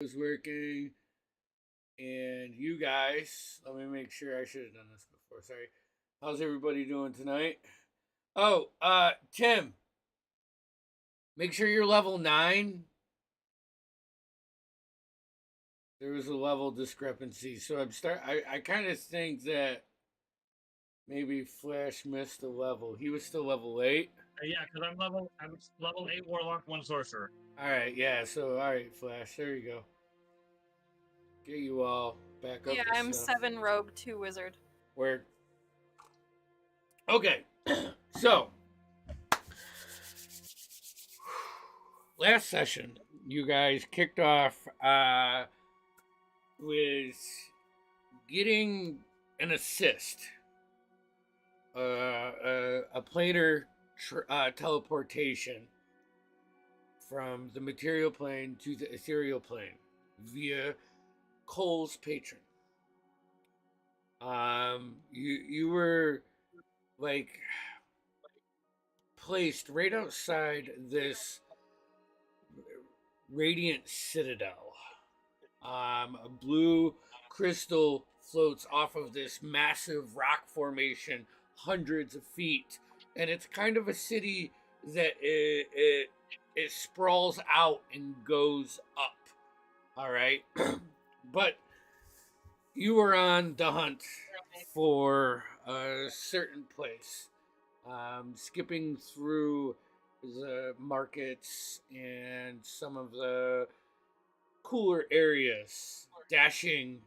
was working, and you guys. Let me make sure. I should have done this before. Sorry. How's everybody doing tonight? Oh, Tim, make sure you're level 9. There was a level discrepancy, so I kind of think that maybe Flash missed a level. He was still level 8. Yeah, because I'm level 8 warlock, 1 sorcerer. All right, yeah. So all right, Flash. There you go. Get you all back up. Yeah, to I'm stuff. 7 rogue, 2 wizard. Where? Okay, so last session you guys kicked off with getting an assist, a planar teleportation from the material plane to the ethereal plane via Cole's patron. You were like placed right outside this radiant citadel. A blue crystal floats off of this massive rock formation, hundreds of feet, and it's kind of a city that it sprawls out and goes up. All right, but you were on the hunt for a certain place, skipping through the markets and some of the cooler areas, dashing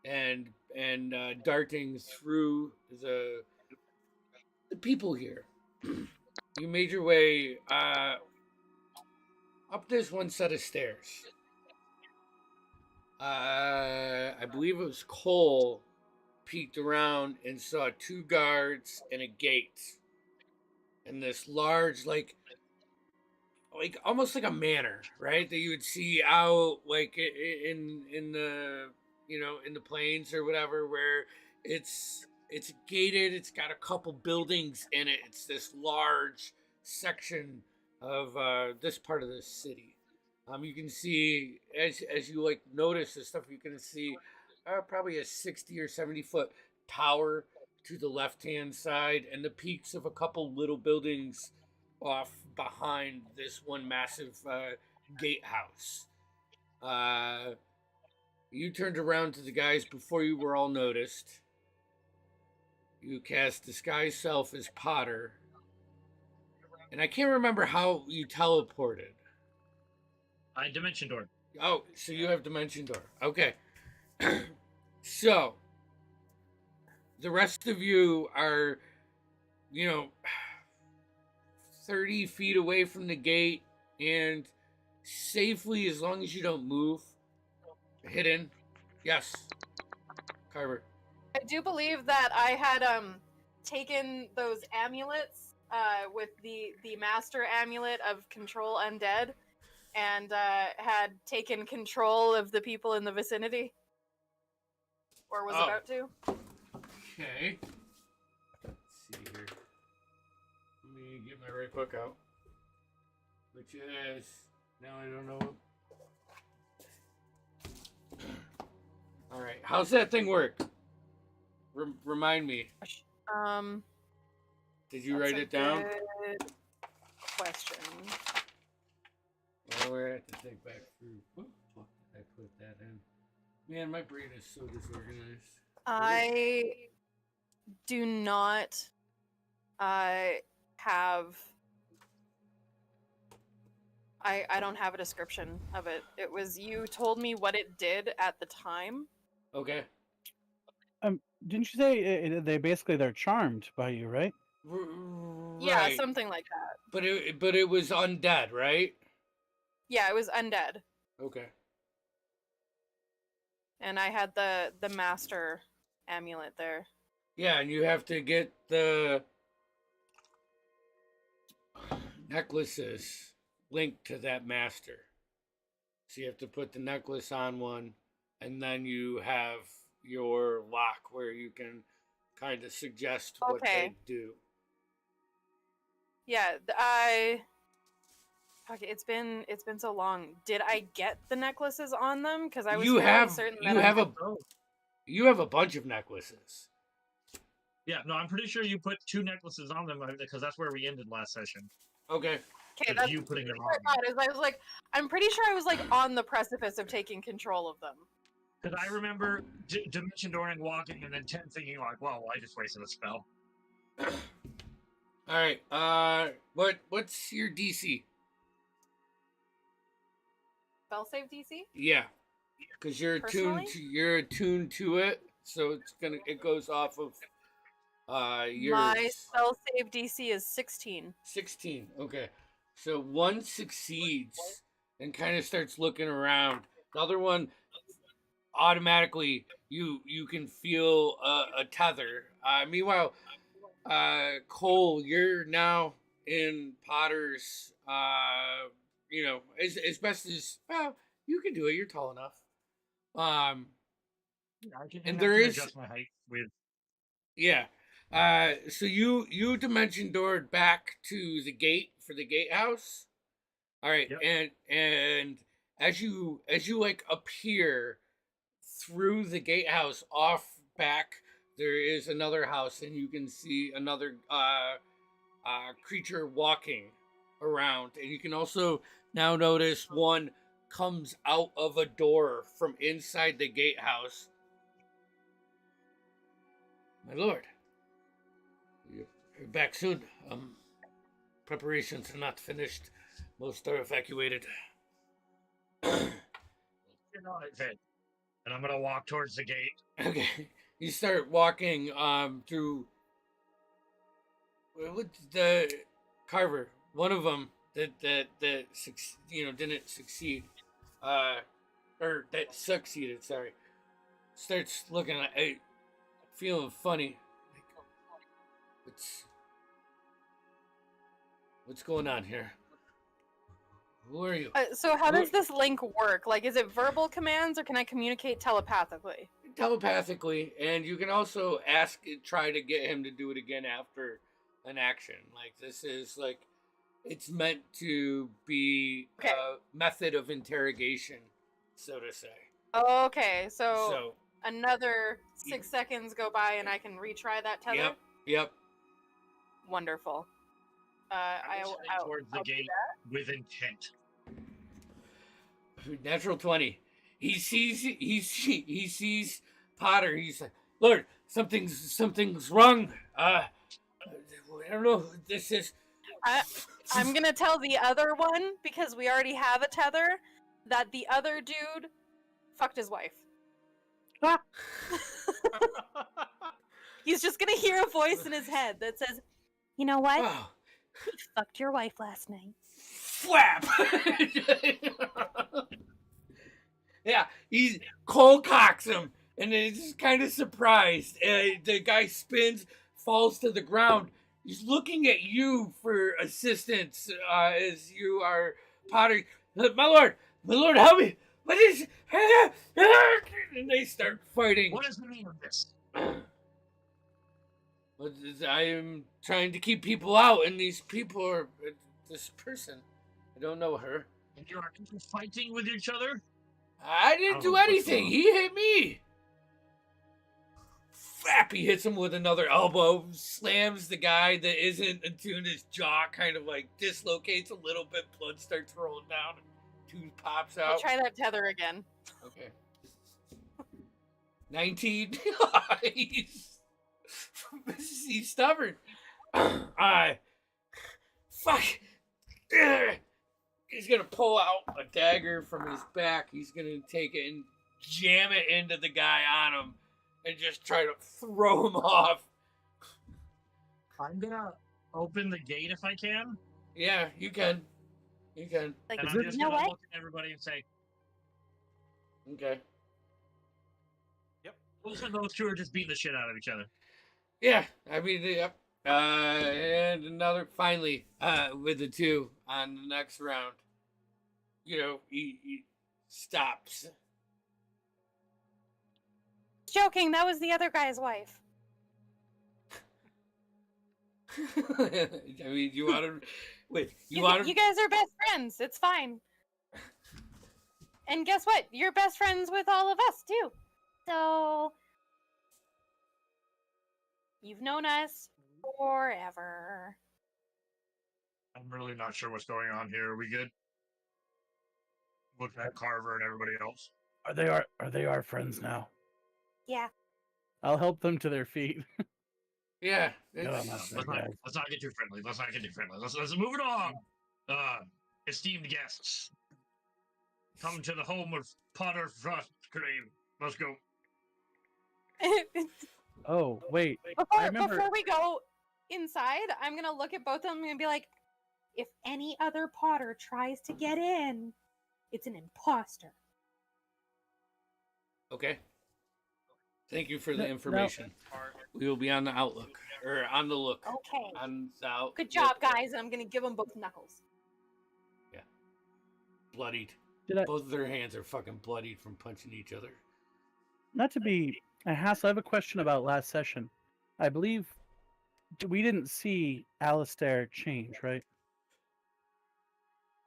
and darting through the people here. You made your way up this one set of stairs. I believe it was Cole peeked around and saw 2 guards and a gate, and this large like almost like a manor, right? That you would see out like in the in the plains or whatever, where it's gated. It's got a couple buildings in it. It's this large section of this part of the city. You can see as you like notice this stuff, you can see probably a 60 or 70-foot tower to the left hand side, and the peaks of a couple little buildings off behind this one massive gatehouse. You turned around to the guys before you were all noticed. You cast Disguise Self as Potter. And I can't remember how you teleported. Dimension Door. Oh, so you have Dimension Door. Okay. So, the rest of you are, 30 feet away from the gate and safely, as long as you don't move, hidden. Yes, Carver. I do believe that I had taken those amulets with the master amulet of control undead, and had taken control of the people in the vicinity, or was about to. Okay. Let's see here. Let me get my right book out. Which is, now I don't know. Alright, how's that thing work? Remind me. Did you write it down? Good question. Well, we're at to think back through. What the fuck did I put that in? Man, my brain is so disorganized. I do not have. I don't have a description of it. It was, you told me what it did at the time. Okay. Didn't you say they're charmed by you, right? Yeah, Right. something like that. But it was undead, right? Yeah, it was undead. Okay. And I had the master amulet there. Yeah, and you have to get the necklaces linked to that master. So you have to put the necklace on one, and then you have your lock where you can kind of suggest what they do. Yeah, Okay, it's been so long. Did I get the necklaces on them? Because I was You fairly have certain you that have I a Oh, you have a bunch of necklaces. yeah. No, I'm pretty sure you put 2 necklaces on them because that's where we ended last session. Okay. Okay, With that's you putting them what I on. thought. Is I was like, I'm pretty sure I was like on the precipice of taking control of them. Because I remember Dimension Dooring walking and then 10 thinking like, "Well, I just wasted a spell." All right. What's your DC? Spell save DC? Yeah, because Personally? you're attuned to it, so it goes off of My yours. spell save DC is 16. 16. Okay. So one succeeds and kind of starts looking around. The other one automatically you can feel a tether. Meanwhile, Cole, you're now in Potter's. As best as well, you can do it. You're tall enough. And I there can is adjust my height with. yeah. So you dimension doored back to the gate for the gatehouse. All right, Yep. and as you like appear through the gatehouse off back, there is another house, and you can see another creature walking around, and you can also now notice one comes out of a door from inside the gatehouse. My lord, you're back soon. Preparations are not finished. Most are evacuated. And I'm gonna walk towards the gate. Okay, you start walking through. What's the Carver? One of them that didn't succeed, or that succeeded. Sorry, starts looking at it, feeling funny. Like, what's going on here? Who are you? So how does this link work? Like, is it verbal commands or can I communicate telepathically? Telepathically, and you can also try to get him to do it again after an action. Like, this is like, it's meant to be Okay. a method of interrogation, so to say. Okay, so So another 6 seconds go by and I can retry that tether? yep. Wonderful. I will head towards the gate with intent. Natural 20. He sees Potter. He's like, Lord, something's wrong. I don't know who this is. I'm gonna tell the other one, because we already have a tether, that the other dude fucked his wife. He's just gonna hear a voice in his head that says, "You know what? Wow. He fucked your wife last night." Flap. Yeah, Cole cocks him, and he's just kind of surprised. The guy spins, falls to the ground. He's looking at you for assistance as you are Potter. My lord, help me! What is? And they start fighting. What is the meaning of this? I am trying to keep people out, and these people are this person. I don't know her. And you are fighting with each other? I didn't do anything. He hit me. Flap! He hits him with another elbow. Slams the guy that isn't attuned. His jaw kind of like dislocates a little bit. Blood starts rolling down. Tooth pops out. I'll try that tether again. Okay. 19. He's stubborn. Fuck. He's gonna pull out a dagger from his back. He's gonna take it and jam it into the guy on him and just try to throw him off. I'm gonna open the gate if I can. Yeah, you can. You can. Like, And I'm just you know gonna what? look at everybody and say, Okay. looks like those two are just beating the shit out of each other. Yeah, I mean, yep. And another, finally, with the two on the next round. You know, he stops. Joking, that was the other guy's wife. I mean, you want to Wait, you You, want you guys are best friends. It's fine. And guess what? You're best friends with all of us too. So you've known us forever. I'm really not sure what's going on here. Are we good? Look at Carver and everybody else. Are they our friends now? Yeah. I'll help them to their feet. Yeah. No, it's- I'm not Let's sure, not, guys. let's not get too friendly. Let's move it along. Esteemed guests, come to the home of Potter Frostgrave. Let's go. Oh, wait. I remember. Before we go inside, I'm gonna look at both of them and be like, if any other Potter tries to get in, it's an imposter. Okay. Thank you for the No- information. We will be on the outlook or on the look. Okay. On the out. Good job, guys. And I'm gonna give them both knuckles. Bloodied. Did I- Both of their hands are fucking bloodied from punching each other. Not to be a hassle, I have a question about last session. I believe we didn't see Alistair change, right?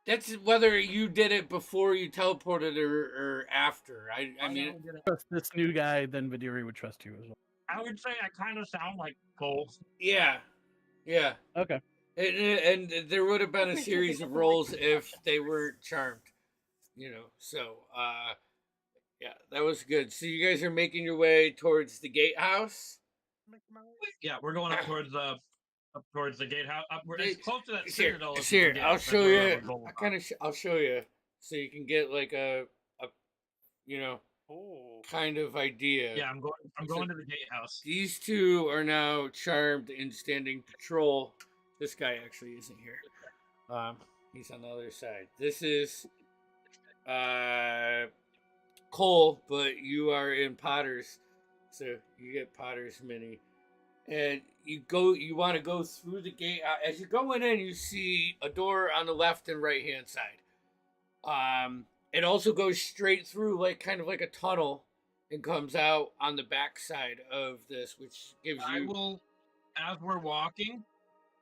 That's whether you did it before you teleported or after. I mean, Trust this new guy, then Vidiri would trust you as well. I would say I kind of sound like Cole. yeah. Okay. And there would have been a series of rolls if they weren't charmed. So yeah, that was good. So you guys are making your way towards the gatehouse. Yeah, we're going up towards the gatehouse. We're as close to that Here, citadel as we here, can get. I'll That's show where you. we're going. I'll show you so you can get like a kind of idea. Yeah, I'm going to the gatehouse. These two are now charmed and standing patrol. This guy actually isn't here. He's on the other side. This is Cole, but you are in Potter's, so you get Potter's mini. And you want to go through the gate. As you're going in, you see a door on the left and right hand side. It also goes straight through, like kind of like a tunnel, and comes out on the back side of this, which gives you. I will, as we're walking,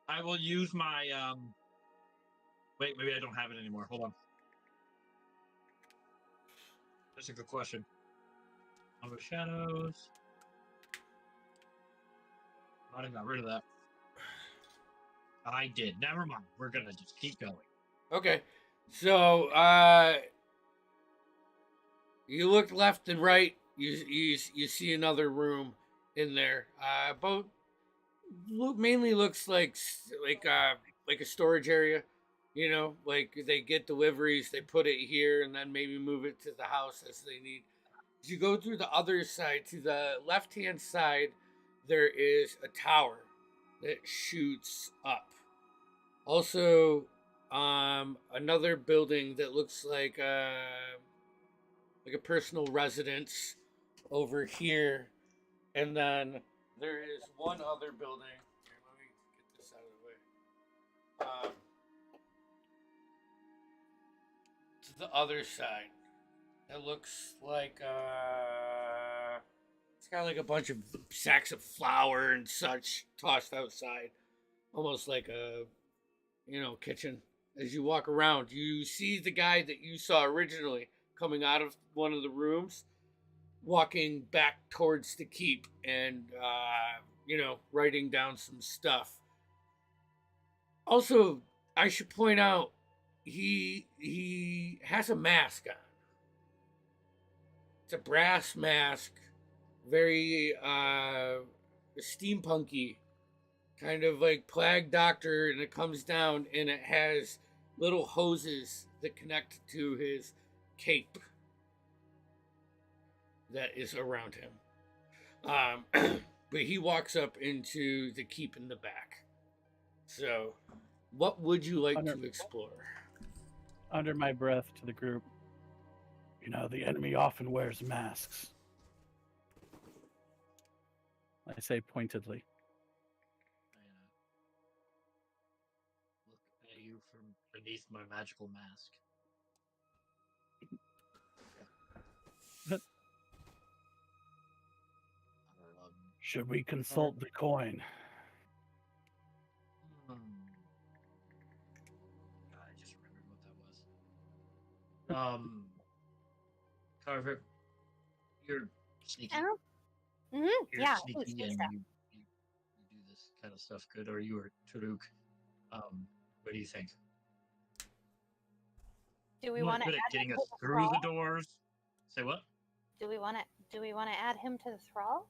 I will use my Wait, maybe I don't have it anymore. Hold on. That's a good question. On the shadows. I got rid of that. I did. Never mind. We're gonna just keep going. Okay, so you look left and right. You see another room in there. Both mainly looks like a storage area. Like they get deliveries, they put it here, and then maybe move it to the house as they need. As you go through the other side, to the left-hand side, there is a tower that shoots up. Also, another building that looks like a personal residence over here, and then there is one other building. Here, let me get this out of the way. To the other side, it looks like it's got like a bunch of sacks of flour and such tossed outside, almost like a kitchen. As you walk around, you see the guy that you saw originally coming out of one of the rooms, walking back towards the keep and writing down some stuff. Also, I should point out he has a mask on. It's a brass mask, very steampunky, kind of like Plague Doctor, and it comes down and it has little hoses that connect to his cape that is around him. But he walks up into the keep in the back. So, what would you like to explore? Under my breath to the group. The enemy often wears masks. I say pointedly. Look at you from beneath my magical mask. Should we consult the coin? Carver, you're sneaky. I don't. You're Yeah, I sneaky do and stuff. you do this kind of stuff good. Or you or Taruk. What do you think? Do we You're want to good at add him getting to us the through the thrall? doors. Say what? Do we want to? Do we want to add him to the thrall?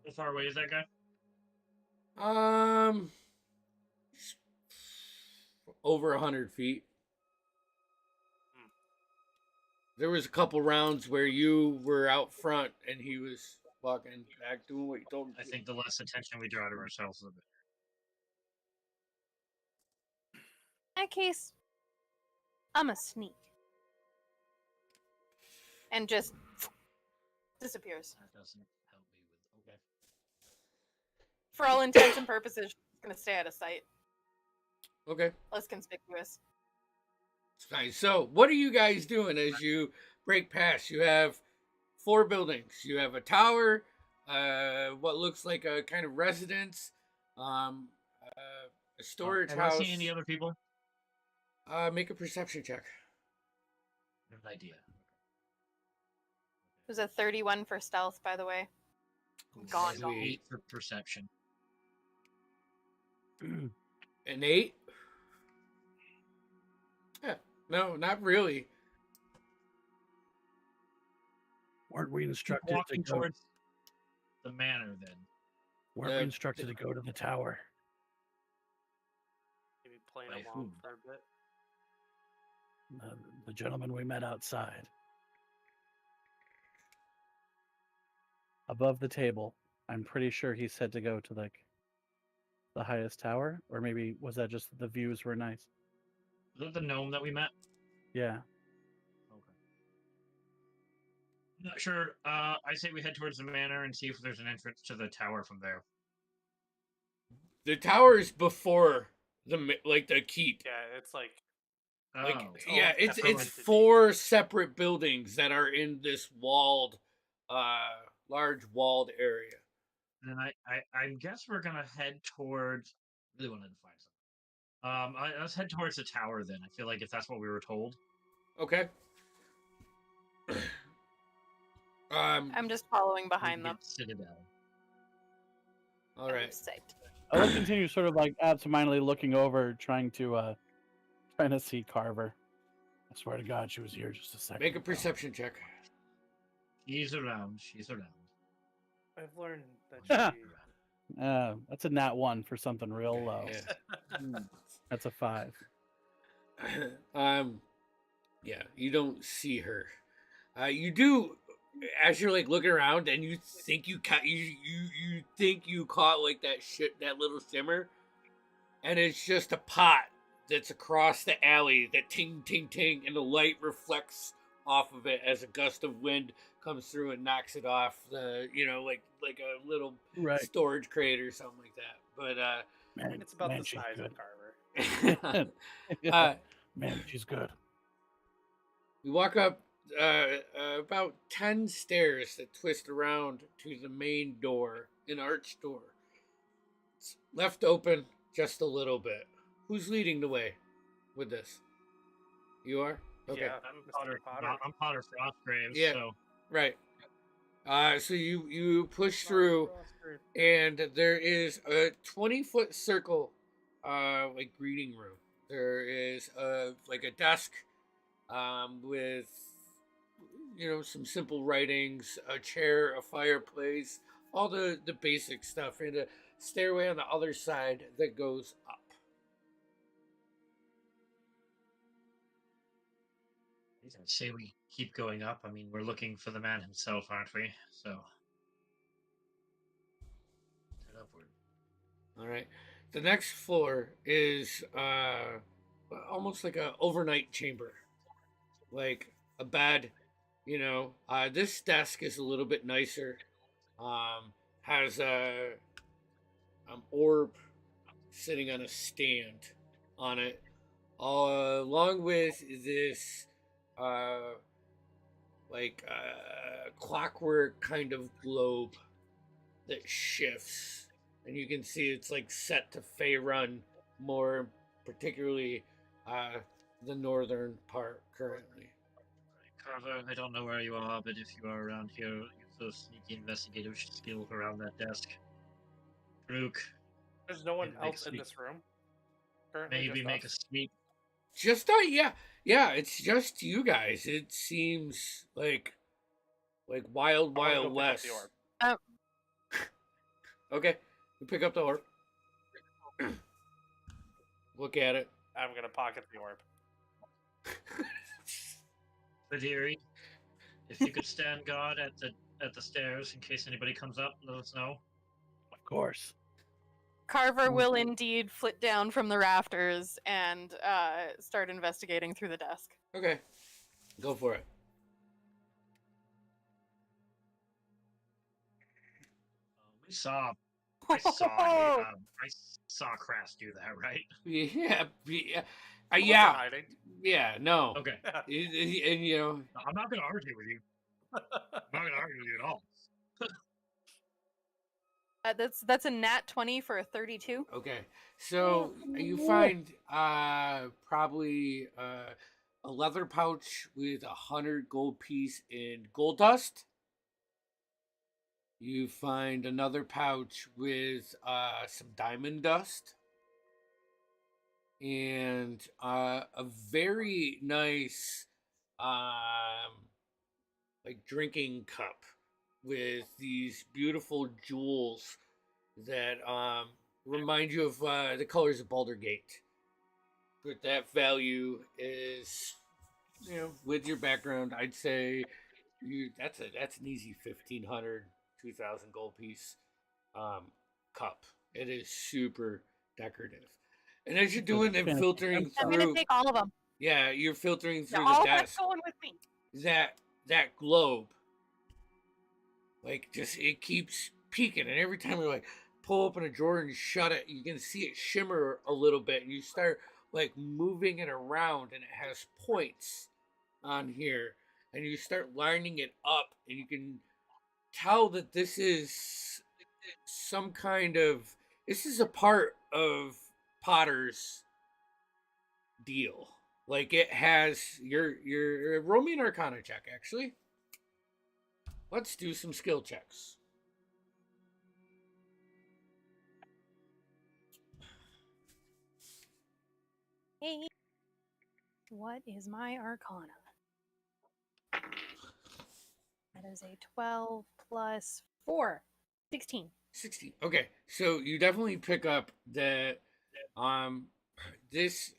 How far away is that guy? Over 100 feet. There was a couple rounds where you were out front and he was walking back doing what you told him I to. think the less attention we draw to ourselves, the better. In that case, I'm a sneak. And just disappears. That doesn't help me with. Okay. For all intents and purposes, she's gonna stay out of sight. Okay. Less conspicuous. It's fine. So, what are you guys doing as you break past? You have 4 buildings. You have a tower, what looks like a kind of residence, a storage Have I house. seen any other people? Make a perception check. I have an idea. It was a 31 for stealth, by the way. Gone. Sweet. 8 for perception. An 8? Yeah. No, not really. Weren't we instructed to Walking go? towards the manor, then. Weren't we instructed to go to the tower? Maybe playing By along whom? for a bit. The gentleman we met outside. Above the table. I'm pretty sure he said to go to like the highest tower, or maybe was that just the views were nice? Was that the gnome that we met? Yeah. Okay. Not sure. I say we head towards the manor and see if there's an entrance to the tower from there. The tower is before the keep. Yeah, it's like Like, Oh. yeah, Oh, it's separate entity. 4 separate buildings that are in this walled, large walled area. And I guess we're gonna head towards. Really wanted to find something. Let's head towards the tower then. I feel like if that's what we were told. Okay. I'm just following behind them. Citadel. All I'm right. psyched. I will continue sort of like absentmindedly looking over, trying to see Carver. I swear to God, she was here just a second. Make a ago. perception check. She's around. She's around. I've learned that she That's a nat 1 for something real low. Yeah. That's a 5. Yeah, you don't see her. You do, as you're like looking around, and you think you think you caught like that little shimmer, and it's just a pot that's across the alley that ting ting ting, and the light reflects off of it as a gust of wind comes through and knocks it off the like a little storage crate or something like that. But Man, it's about man, the she's size good. of Carver. Man, she's good. We walk up about 10 stairs that twist around to the main door, an arched door. It's left open just a little bit. Who's leading the way with this? You are? Okay. Yeah, I'm Mr. Potter. Potter. I'm Potter Frostgrave. Yeah. So Right. So you push through, and there is a 20-foot circle, like greeting room. There is like a desk, with some simple writings, a chair, a fireplace, all the basic stuff, and a stairway on the other side that goes up. I say we keep going up. I mean, we're looking for the man himself, aren't we? So head upward. All right. The next floor is almost like a overnight chamber, like a bed. This desk is a little bit nicer. Has a orb sitting on a stand on it, along with this clockwork kind of globe that shifts, and you can see it's like set to Faerun, more particularly the northern part currently. Carver, I don't know where you are, but if you are around here, use those sneaky investigative skill around that desk. Rook, There's no one Maybe make else in sweet- this room. Currently, maybe just make a us. sneak. Just yeah, it's just you guys. It seems like wild I wanna wild go pick up west. the orb. Okay, you pick up the orb. Look at it. I'm gonna pocket the orb. Badiri, if you could stand guard at the stairs in case anybody comes up, let us know. Of course. Carver will indeed flit down from the rafters and start investigating through the desk. Okay, go for it. We saw. I saw. I saw Crass do that, right? Yeah, yeah, I wasn't yeah, hiding. yeah. No, Okay. and you know, I'm not gonna argue with you. I'm not gonna argue with you at all. That's a nat 20 for a 32. okay. So you find probably a leather pouch with 100 gold piece in gold dust. You find another pouch with some diamond dust. And a very nice like drinking cup with these beautiful jewels that remind you of the colors of Baldur Gate. But that value is, you know, with your background, I'd say that's an easy 1,500, 2,000 gold piece cup. It is super decorative. And as you're doing and fantasy. filtering I'm gonna through, take all of them. yeah, you're filtering They're through all the desk. going with me. That globe, like, just it keeps peaking, and every time you like pull open a drawer and shut it, you can see it shimmer a little bit, and you start like moving it around, and it has points on here, and you start lining it up, and you can tell that this is some kind of this is a part of Potter's deal. Like it has your roll me an Arcana check. Actually, let's do some skill checks. Hey, what is my Arcana? That is a 12 plus 4. 16. 16. Okay, so you definitely pick up that this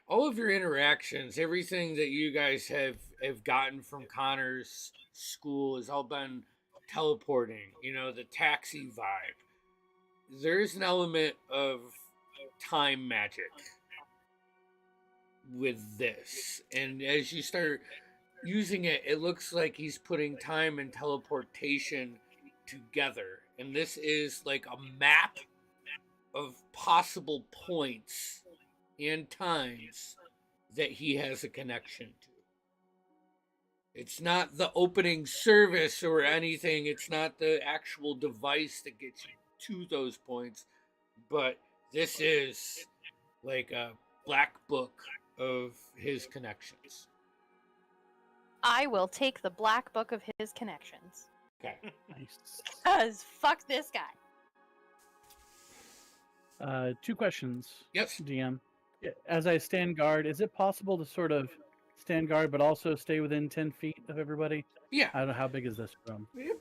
all of your interactions, everything that you guys have gotten from Connor's school has all been teleporting, you know, the taxi vibe. There's an element of time magic with this. And as you start using it, it looks like he's putting time and teleportation together. And this is like a map of possible points and times that he has a connection to. It's not the opening service or anything. It's not the actual device that gets you to those points. But this is like a black book of his connections. I will take the black book of his connections. Okay. Nice. Cause fuck this guy. 2 questions, Yes. DM. As I stand guard, is it possible to sort of stand guard but also stay within 10 feet of everybody? Yeah. I don't know how big is this room. You're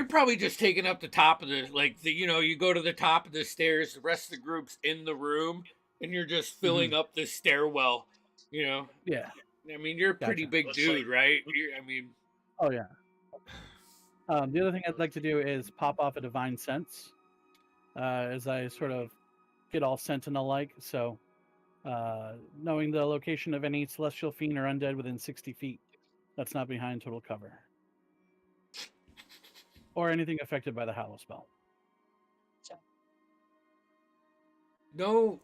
probably just taking up the top of the you go to the top of the stairs, the rest of the group's in the room, and you're just filling up the stairwell, you know. Yeah. I mean, you're a pretty Gotcha. big Looks dude, like- right? I mean, Oh yeah. The other thing I'd like to do is pop off a divine sense, as I sort of get all sentinel-like. So, knowing the location of any celestial fiend or undead within 60 feet, that's not behind total cover, or anything affected by the Hallow spell. no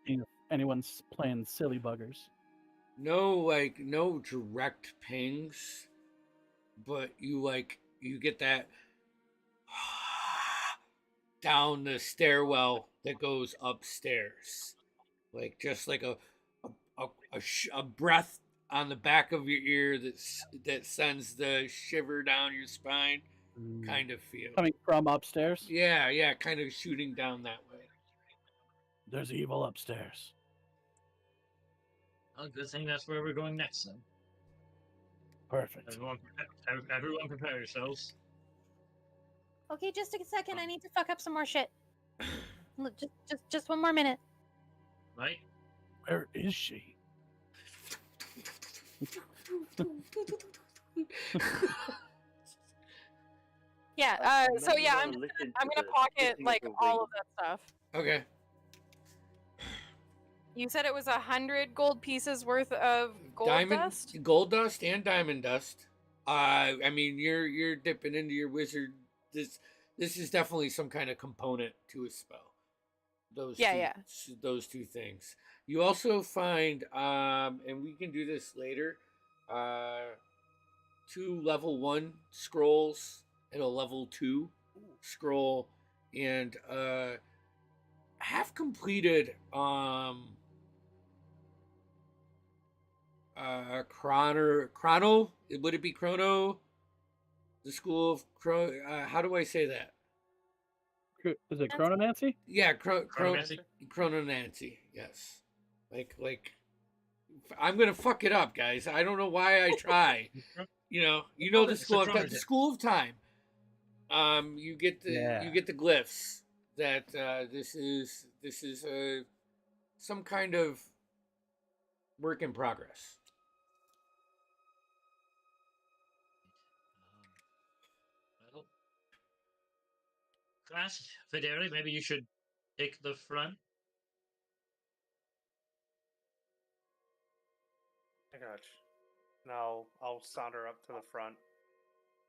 If anyone's playing silly buggers. no direct pings, but you get that down the stairwell that goes upstairs, like just like a breath on the back of your ear that sends the shiver down your spine kind of feel. Coming from upstairs. Yeah, kind of shooting down that way. There's evil upstairs. Well, good thing that's where we're going next, then. Perfect. Everyone prepare yourselves. Okay, just a second. I need to fuck up some more shit. Look, just one more minute. Right? Where is she? Yeah. So yeah, I'm Listen I'm to gonna the pocket clicking like of the all ring. of that stuff. Okay. You said it was 100 gold pieces worth of gold dust. Gold dust and diamond dust. I mean, you're dipping into your wizard. This is definitely some kind of component to a spell. Those two things. You also find, and we can do this later. 2 level 1 scrolls and a level 2 scroll, and half completed chrono, would it be chrono, the school of how do I say that? Is it chronomancy? Yeah, Chronomancy? chrononancy, yes. Like I'm gonna fuck it up, guys. I don't know why I try. You know the school of time. You get the glyphs that this is some kind of work in progress. Well, class, Federi, maybe you should take the front. I got you. Now I'll saunter up to the front.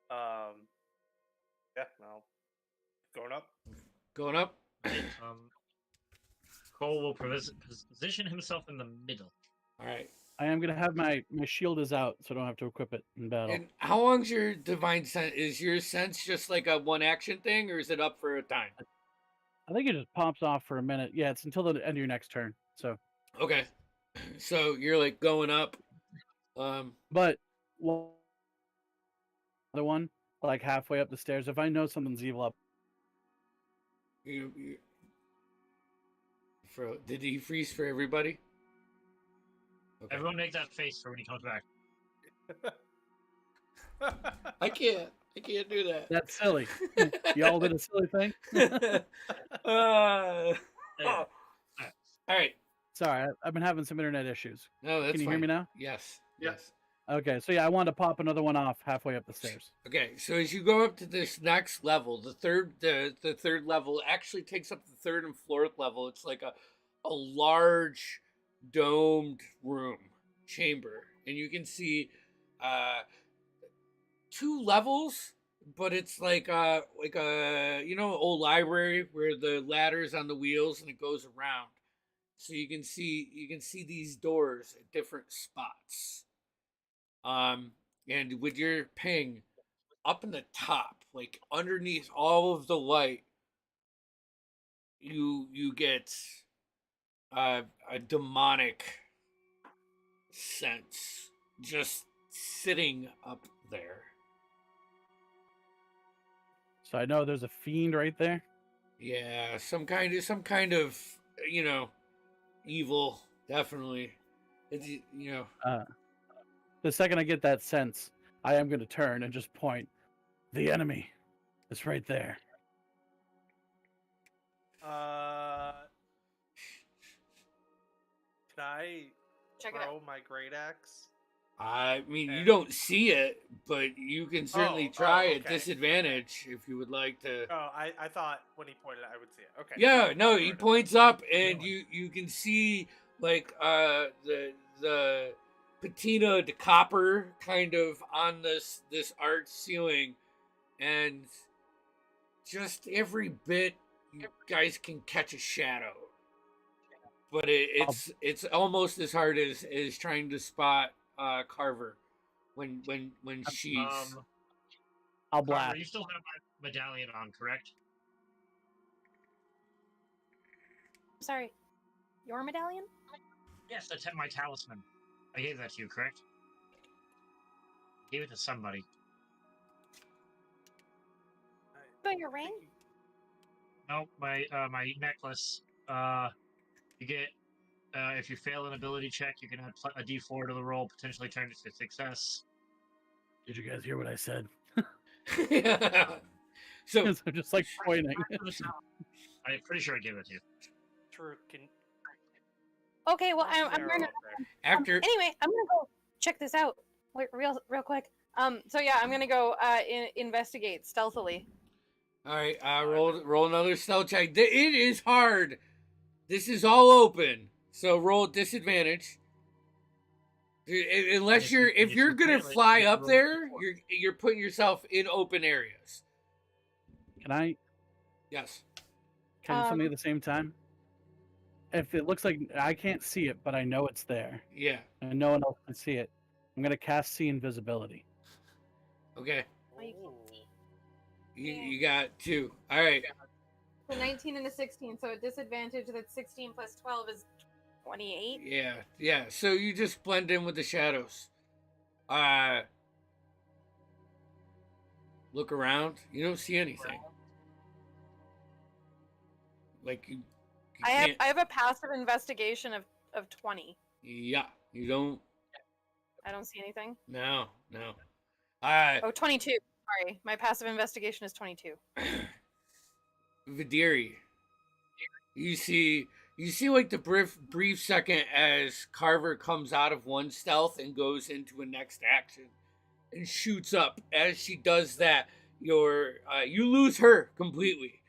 Yeah, now going up. Going up. Cole will position himself in the middle. All right. I am gonna have my shield is out, so I don't have to equip it in battle. And how long's your divine sense? Is your sense just like a one action thing, or is it up for a time? I think it just pops off for a minute. Yeah, it's until the end of your next turn. So Okay. So you're like going up. But other one, like halfway up the stairs. If I know something's evil up, did he freeze for everybody? Okay. Everyone make that face for when he comes back. I can't do that. that's silly. Y'all did a silly thing. All right. Sorry, I've been having some internet issues. No, that's Can you fine. hear me now? Yes. Yep. Yes. Okay, so yeah, I wanted to pop another one off halfway up the stairs. Okay, so as you go up to this next level, the third level actually takes up the third and fourth level. It's like a large domed room chamber, and you can see 2 levels, but it's like a old library where the ladder's on the wheels and it goes around. So you can see these doors at different spots. And with your ping up in the top, like underneath all of the light, you get a demonic sense just sitting up there. So I know there's a fiend right there. Yeah, some kind of evil, definitely. It's The second I get that sense, I am going to turn and just point. The enemy is right there. Can I Check it throw out. my great axe? I mean, you don't see it, but you can certainly try at okay. disadvantage if you would like to. Oh, I thought when he pointed, I would see it. Okay. Yeah, no, I'll he throw it. points up, and you can see like the patina de copper kind of on this arch ceiling, and just every bit you guys can catch a shadow, but it's almost as hard as trying to spot Carver when she's. I'll Carver, blast. you still have my medallion on, correct? Sorry, your medallion? Yes, that's my talisman. I gave that to you, correct? Gave it to somebody. About your ring? No, my necklace. You get if you fail an ability check, you can add a D4 to the roll, potentially turn it to success. Did you guys hear what I said? So I'm just like pointing. I'm pretty sure I gave it to you. True. Can Okay, well, I'm arrow gonna. up there. after Anyway, I'm gonna go check this out. Wait, real quick. So yeah, I'm gonna go investigate stealthily. all right, roll another stealth check. It is hard. This is all open, so roll disadvantage. Unless And if if you're you gonna fail it, fly you up roll there, D4. you're putting yourself in open areas. Can I Yes. do something at the same time? If it looks like I can't see it, but I know it's there, Yeah. and no one else can see it, I'm gonna cast see invisibility. Okay. Oh, you can't Ooh. see. You got 2. All right. So 19 and a 16, so a disadvantage that's 16 plus 12 is 28. Yeah. So you just blend in with the shadows. Look around. You don't see anything. Like you I can't. have a passive investigation of 20. Yeah. You don't. I don't see anything. No. Oh, 22. Sorry, my passive investigation is 22. Vidiri. You see like the brief second as Carver comes out of one stealth and goes into a next action and shoots up. As she does that, you lose her completely.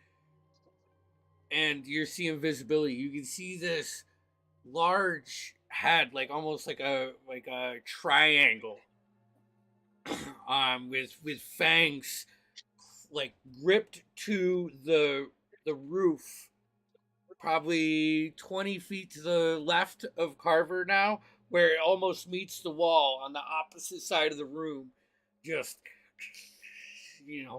And you're seeing visibility. You can see this large head, like almost like a triangle. With fangs like gripped to the roof, probably 20 feet to the left of Carver now, where it almost meets the wall on the opposite side of the room. Just,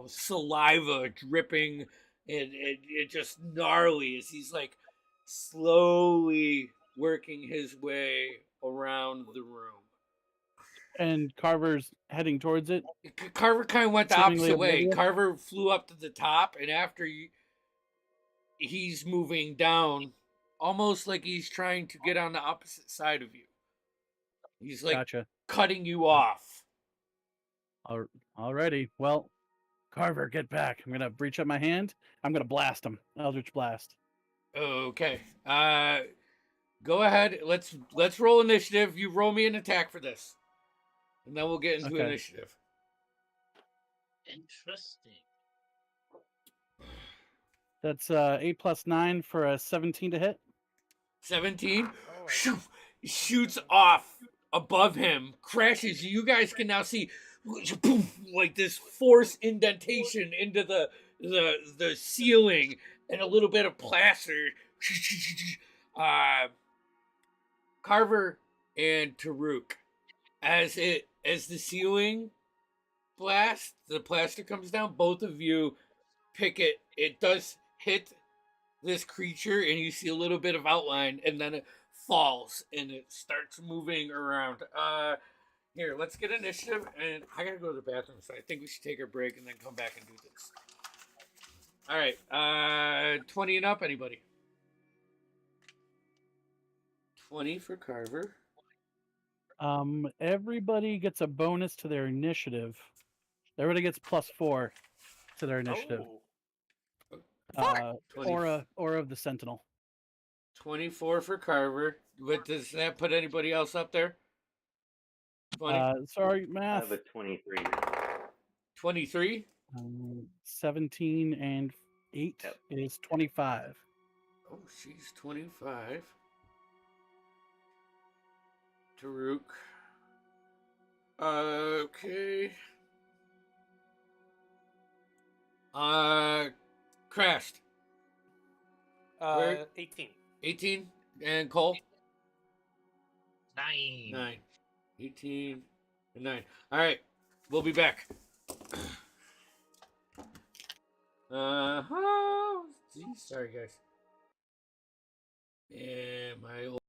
saliva dripping and it just gnarly as he's like slowly working his way around the room. And Carver's heading towards it. Carver kind of went the Seemingly opposite way. oblivious? Carver flew up to the top, and after he's moving down, almost like he's trying to get on the opposite side of you. He's like Gotcha. cutting you off. Alrighty. Well, Carver, get back. I'm gonna reach up my hand. I'm gonna blast him. Eldritch blast. Okay. Go ahead. Let's roll initiative. You roll me an attack for this, and then we'll get into Okay. initiative. Interesting. That's 8 plus 9 for a 17 to hit. 17. Oh, Shoo, shoots off above him, crashes. You guys can now see like this force indentation into the ceiling and a little bit of plaster. Carver and Taruk, as the ceiling blast, the plaster comes down. Both of you pick it. It does hit this creature, and you see a little bit of outline, and then it falls and it starts moving around. Here, let's get initiative, and I gotta go to the bathroom, so I think we should take a break and then come back and do this. All right, 20 and up, anybody? 20 for Carver. Everybody gets a bonus to their initiative. Everybody gets +4 to their initiative. Oh, 20. Aura of the Sentinel. 24 for Carver. What, does that put anybody else up there? 20? Sorry, I math. have a 23. 23? 17 and 8 Yep. is 25. Oh, she's 25. Taruk. Okay. Crashed. Where? 18. 18. And Cole? 9. 9. 18 and 9. All right. We'll be back. Sorry, guys. And my old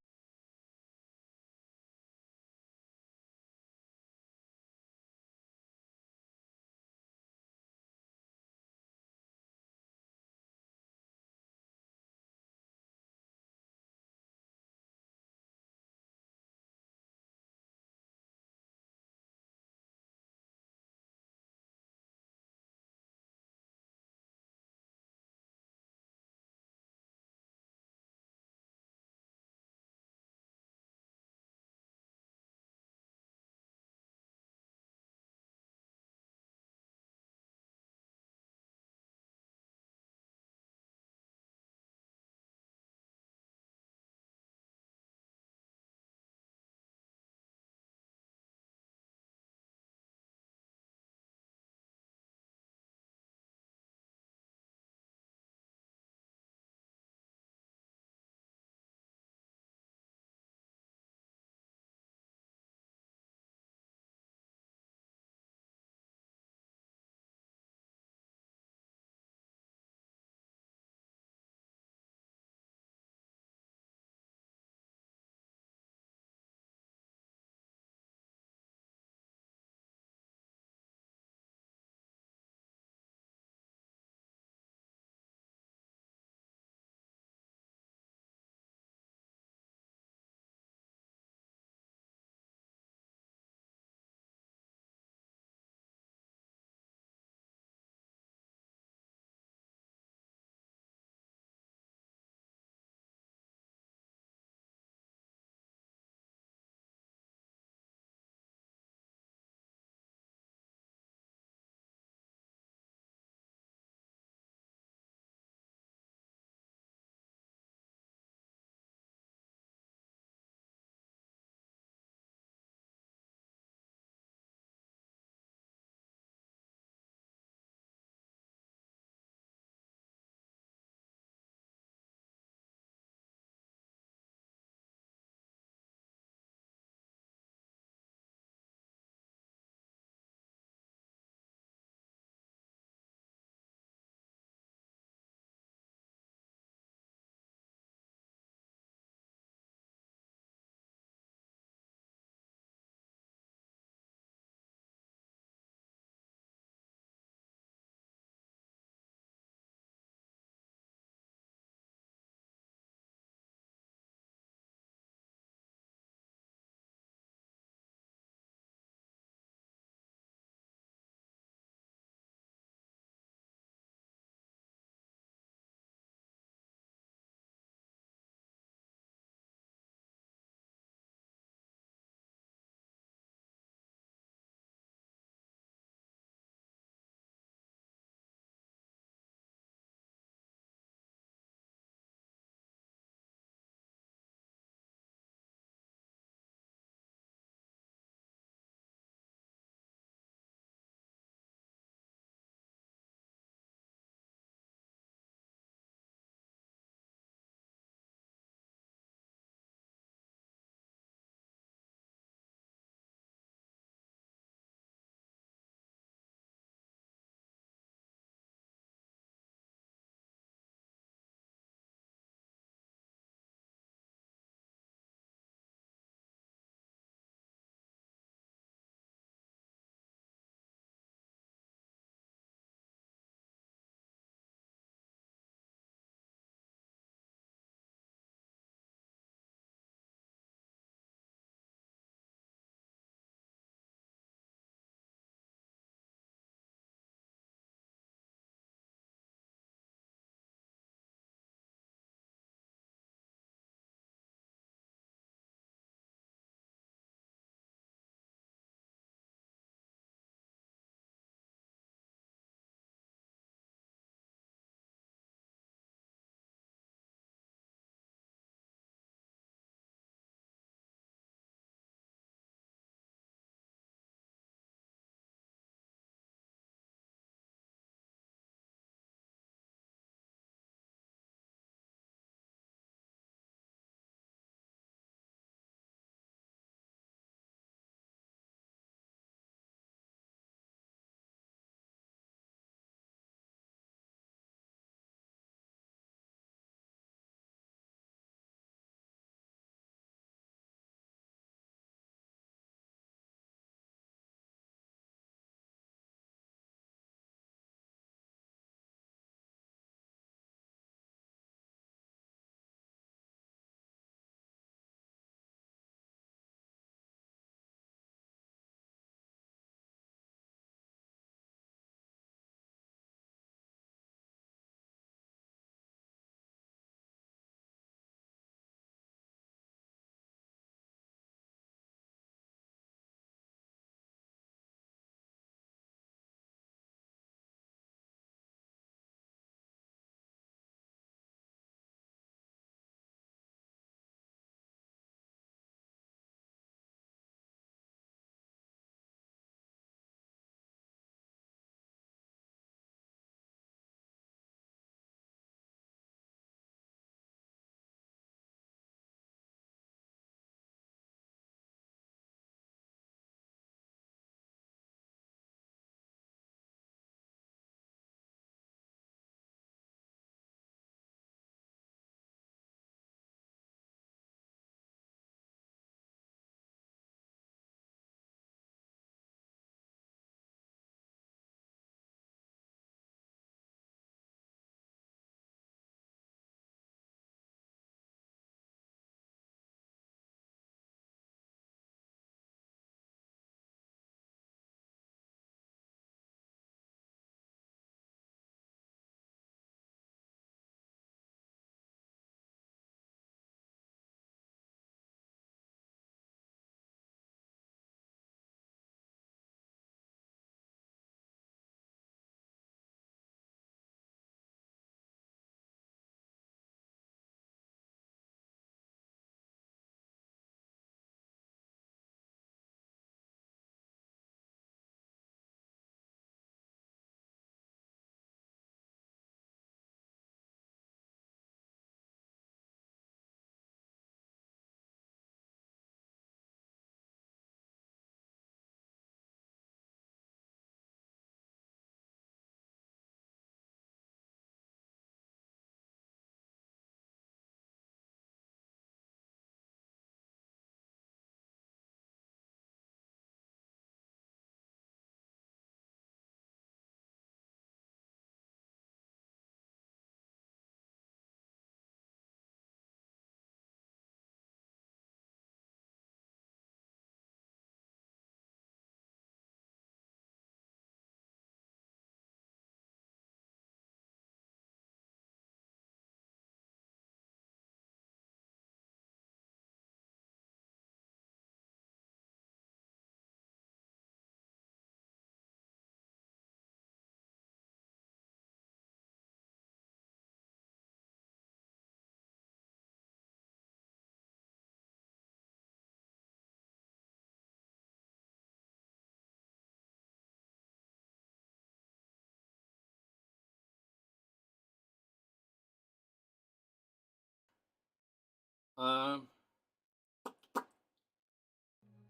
Um,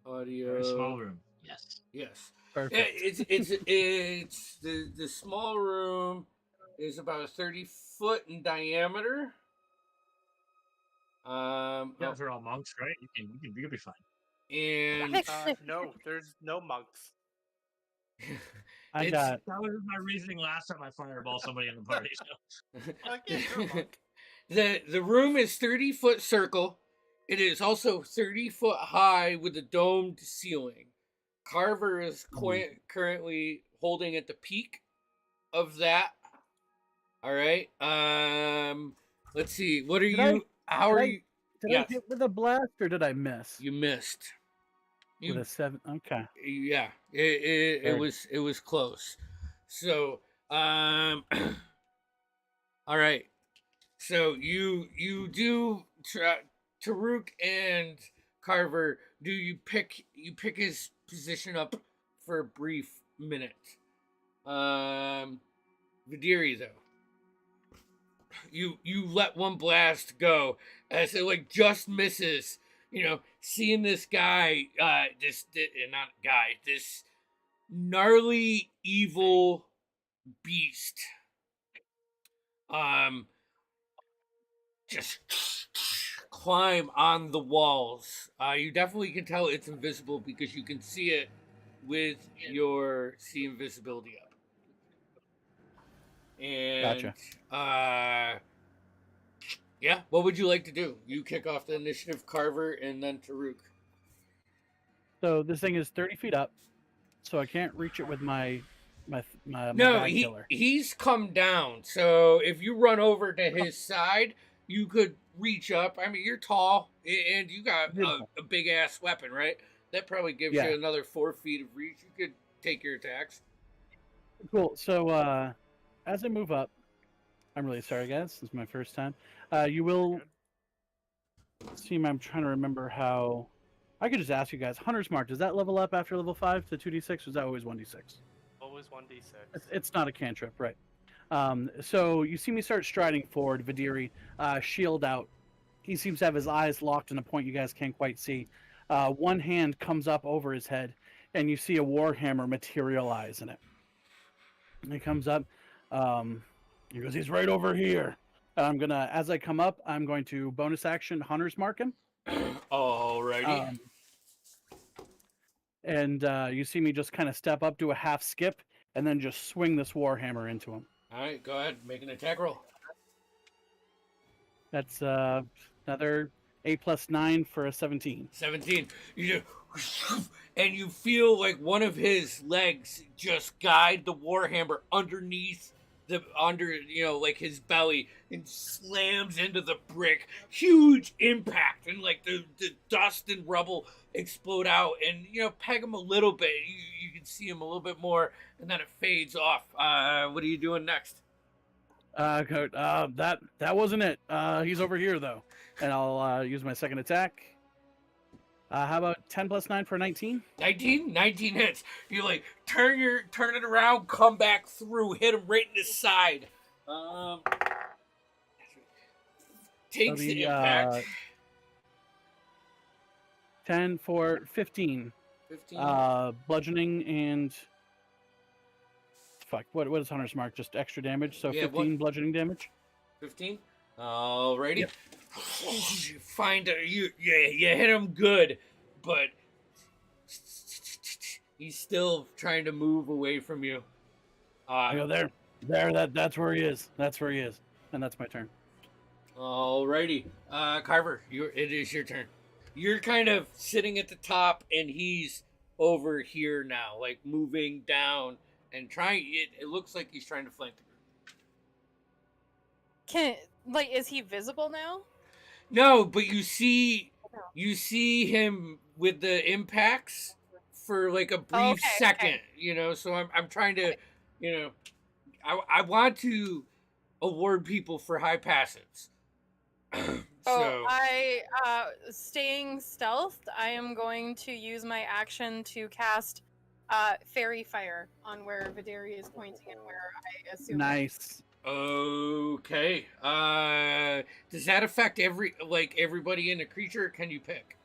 audio. Very small room. Yes. Yes. Perfect. It's the small room is about 30 foot in diameter. You guys are all monks, right? You'll be fine. And No, there's no monks. I it's- got That was my reasoning last time I fireball somebody in the party. So. Like, yeah, you're a monk. the room is 30-foot circle. It is also 30-foot high with a domed ceiling. Carver is currently holding at the peak of that. All right. Let's see. What are Did you? How are I- you? Did Yes. I hit with a blast or did I miss? You missed. With a 7. Okay. Yeah. It Very was close. So all right. So you do Taruk and Carver. Do you pick his position up for a brief minute? Vidiri though. You let one blast go as it like just misses. You know, seeing this guy, not guy, this gnarly evil beast, just climb on the walls. You definitely can tell it's invisible because you can see it with your see invisibility up. And Gotcha. yeah, what would you like to do? You kick off the initiative, Carver, and then Taruk. So this thing is 30 feet up, so I can't reach it with my No, bag killer. he's come down. So if you run over to his side, you could reach up. I mean, you're tall, and you got a big ass weapon, right? That probably gives you another 4 feet of reach. You could take your attacks. Cool. So as I move up, I'm really sorry, guys. This is my first time. You will see. I'm trying to remember how. I could just ask you guys. Hunter's Mark, does that level up after level 5 to 2d6? Or is that always 1d6? Always 1d6. It's not a cantrip, right? So you see me start striding forward. Vidiri, shield out. He seems to have his eyes locked in a point you guys can't quite see. One hand comes up over his head, and you see a warhammer materialize in it. And he comes up. He goes, "He's right over here." I'm gonna, as I come up, I'm going to bonus action Hunter's Mark him. Alrighty. And you see me just kind of step up, do a half skip, and then just swing this warhammer into him. All right, go ahead, make an attack roll. That's another 8 + 9 for a 17. 17. You just, and you feel like one of his legs just guide the warhammer underneath like his belly and slams into the brick. Huge impact, and like the dust and rubble explode out, and peg him a little bit. You can see him a little bit more, and then it fades off. What are you doing next? That wasn't it. He's over here though, and I'll use my second attack. How about 10 + 9 for 19? 19 hits. You like turn it around, come back through, hit him right in the side. Takes the impact. 10 for 15. 15. Bludgeoning and what is Hunter's Mark? Just extra damage, so 15 bludgeoning damage. 15. Alrighty. Yep. You find you hit him good, but he's still trying to move away from you. I go there. That's where he is. That's where he is, and that's my turn. Alrighty, Carver, it is your turn. You're kind of sitting at the top, and he's over here now, like moving down and trying. It looks like he's trying to flank the group. Is he visible now? No, but you see him with the impacts for like a brief second, so I'm trying to, I want to award people for high passes. Staying stealthed, I am going to use my action to cast Fairy Fire on where Vidiri is pointing and where I assume. Nice. Okay. Does that affect everybody in the creature? Or can you pick?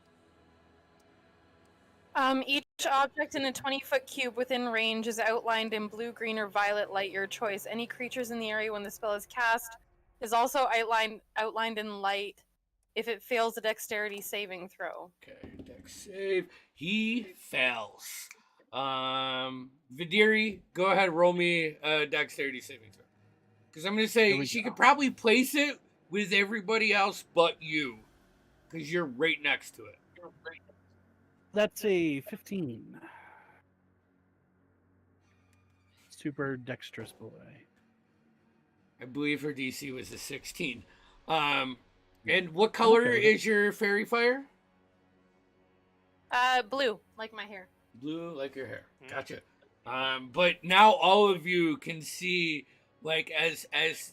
Each object in a 20-foot cube within range is outlined in blue, green, or violet light, your choice. Any creatures in the area when the spell is cast is also outlined in light if it fails a dexterity saving throw. Okay, dex save. He fails. Vidiri, go ahead, roll me a dexterity saving throw. Because I'm going to say she could probably place it with everybody else but you. Because you're right next to it. That's a 15. Super dexterous boy. I believe her DC was a 16. And what color is your fairy fire? Blue, like my hair. Blue, like your hair. Gotcha. But now all of you can see, like, as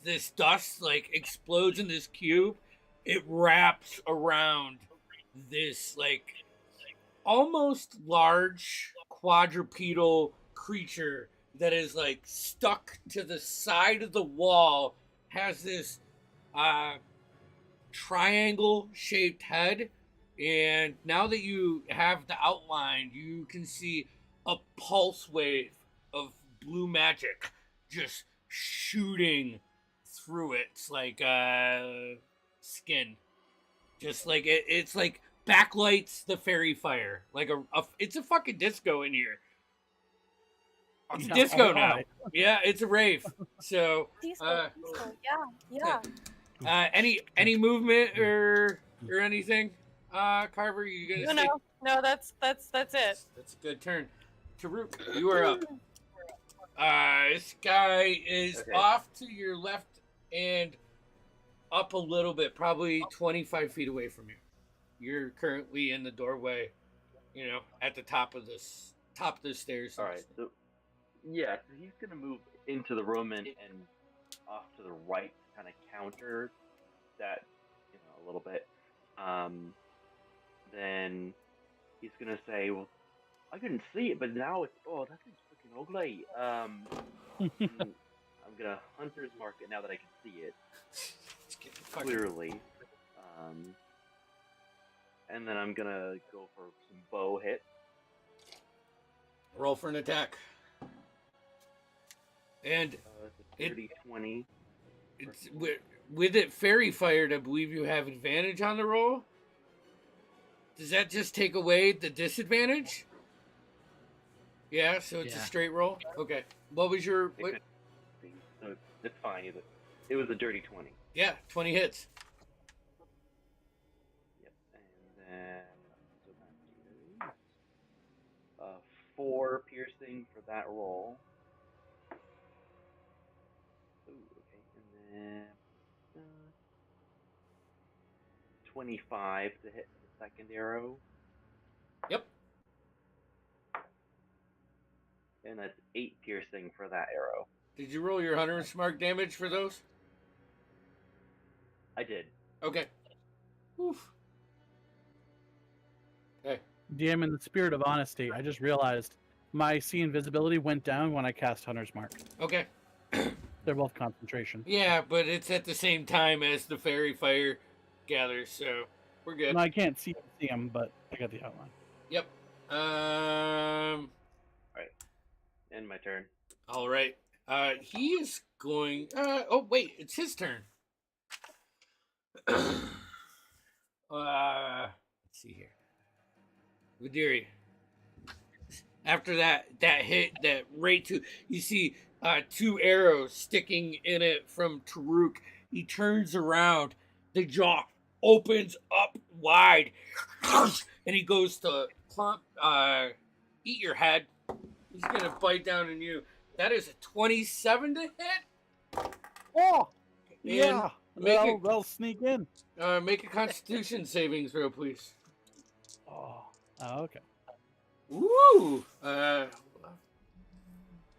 this dust like explodes in this cube, it wraps around this like almost large quadrupedal creature that is like stuck to the side of the wall, has this triangle shaped head, and now that you have the outline, you can see a pulse wave of blue magic just shooting through its like skin, just like it's like backlights the fairy fire, like it's a fucking disco in here. It's a disco now. Yeah, it's a rave. So yeah. Any movement or anything, Carver? You gonna no, that's it. That's a good turn. Taruk, you are up. This guy is off to your left and up a little bit, probably 25 feet away from you. You're currently in the doorway, at the top of the stairs. All right, so he's gonna move into the room and off to the right, kind of counter that, a little bit. Then he's gonna say, "Well, I couldn't see it, but now it's that thing's freaking ugly." I'm gonna Hunter's Mark it now that I can see it clearly. And then I'm gonna go for some bow hits. Roll for an attack. And it's a 30, 20. It's with it fairy fired. I believe you have advantage on the roll. Does that just take away the disadvantage? Yeah, so it's a straight roll. Okay. What was your? So it's fine. It was a dirty 20. Yeah, 20 hits. Yep, and then so that's 4 piercing for that roll. Ooh, okay, and then 25 to hit the second arrow. Yep. And that's 8 piercing for that arrow. Did you roll your Hunter's Mark damage for those? I did. Okay. Oof. Okay. DM, in the spirit of honesty, I just realized my see invisibility went down when I cast Hunter's Mark. Okay. They're both concentration. Yeah, but it's at the same time as the fairy fire gathers, so we're good. No, I can't see them, but I got the outline. Yep. Alright. End my turn. All right. He is going. Oh wait, it's his turn. Let's see here. Vidiri. After that hit, that right to, you see 2 arrows sticking in it from Taruk. He turns around, the jaw opens up wide, and he goes to eat your head. He's gonna bite down on you. That is a 27 to hit. Oh, And yeah. They'll sneak in. Make a Constitution saving throw, please. Oh, okay. Woo!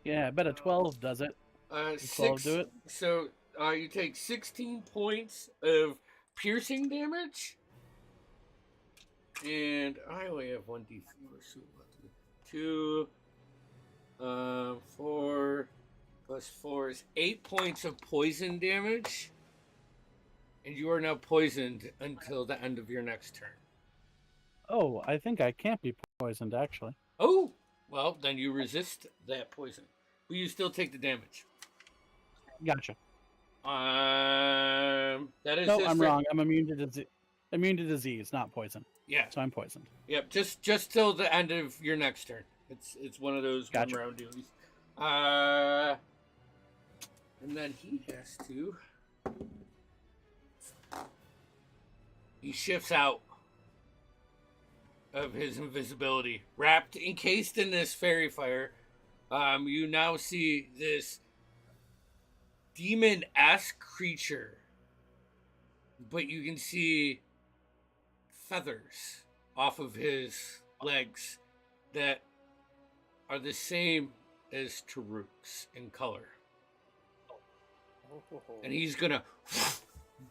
Yeah, I bet a 12 does it. 6. Do it. So you take 16 points of piercing damage, and I only have 1d4, so 2, 4 plus plus 4 is 8 points of poison damage. And you are now poisoned until the end of your next turn. Oh, I think I can't be poisoned, actually. Oh, well, then you resist that poison. But you still take the damage. Gotcha. That is No, just I'm wrong. I'm immune to disease, not poison. Yeah. So I'm poisoned. Yep. Just till the end of your next turn. It's one of those Gotcha. 1 round deals. And then he has to. He shifts out of his invisibility, encased in this fairy fire. You now see this demon-esque creature, but you can see feathers off of his legs that are the same as Taruk's in color. And he's gonna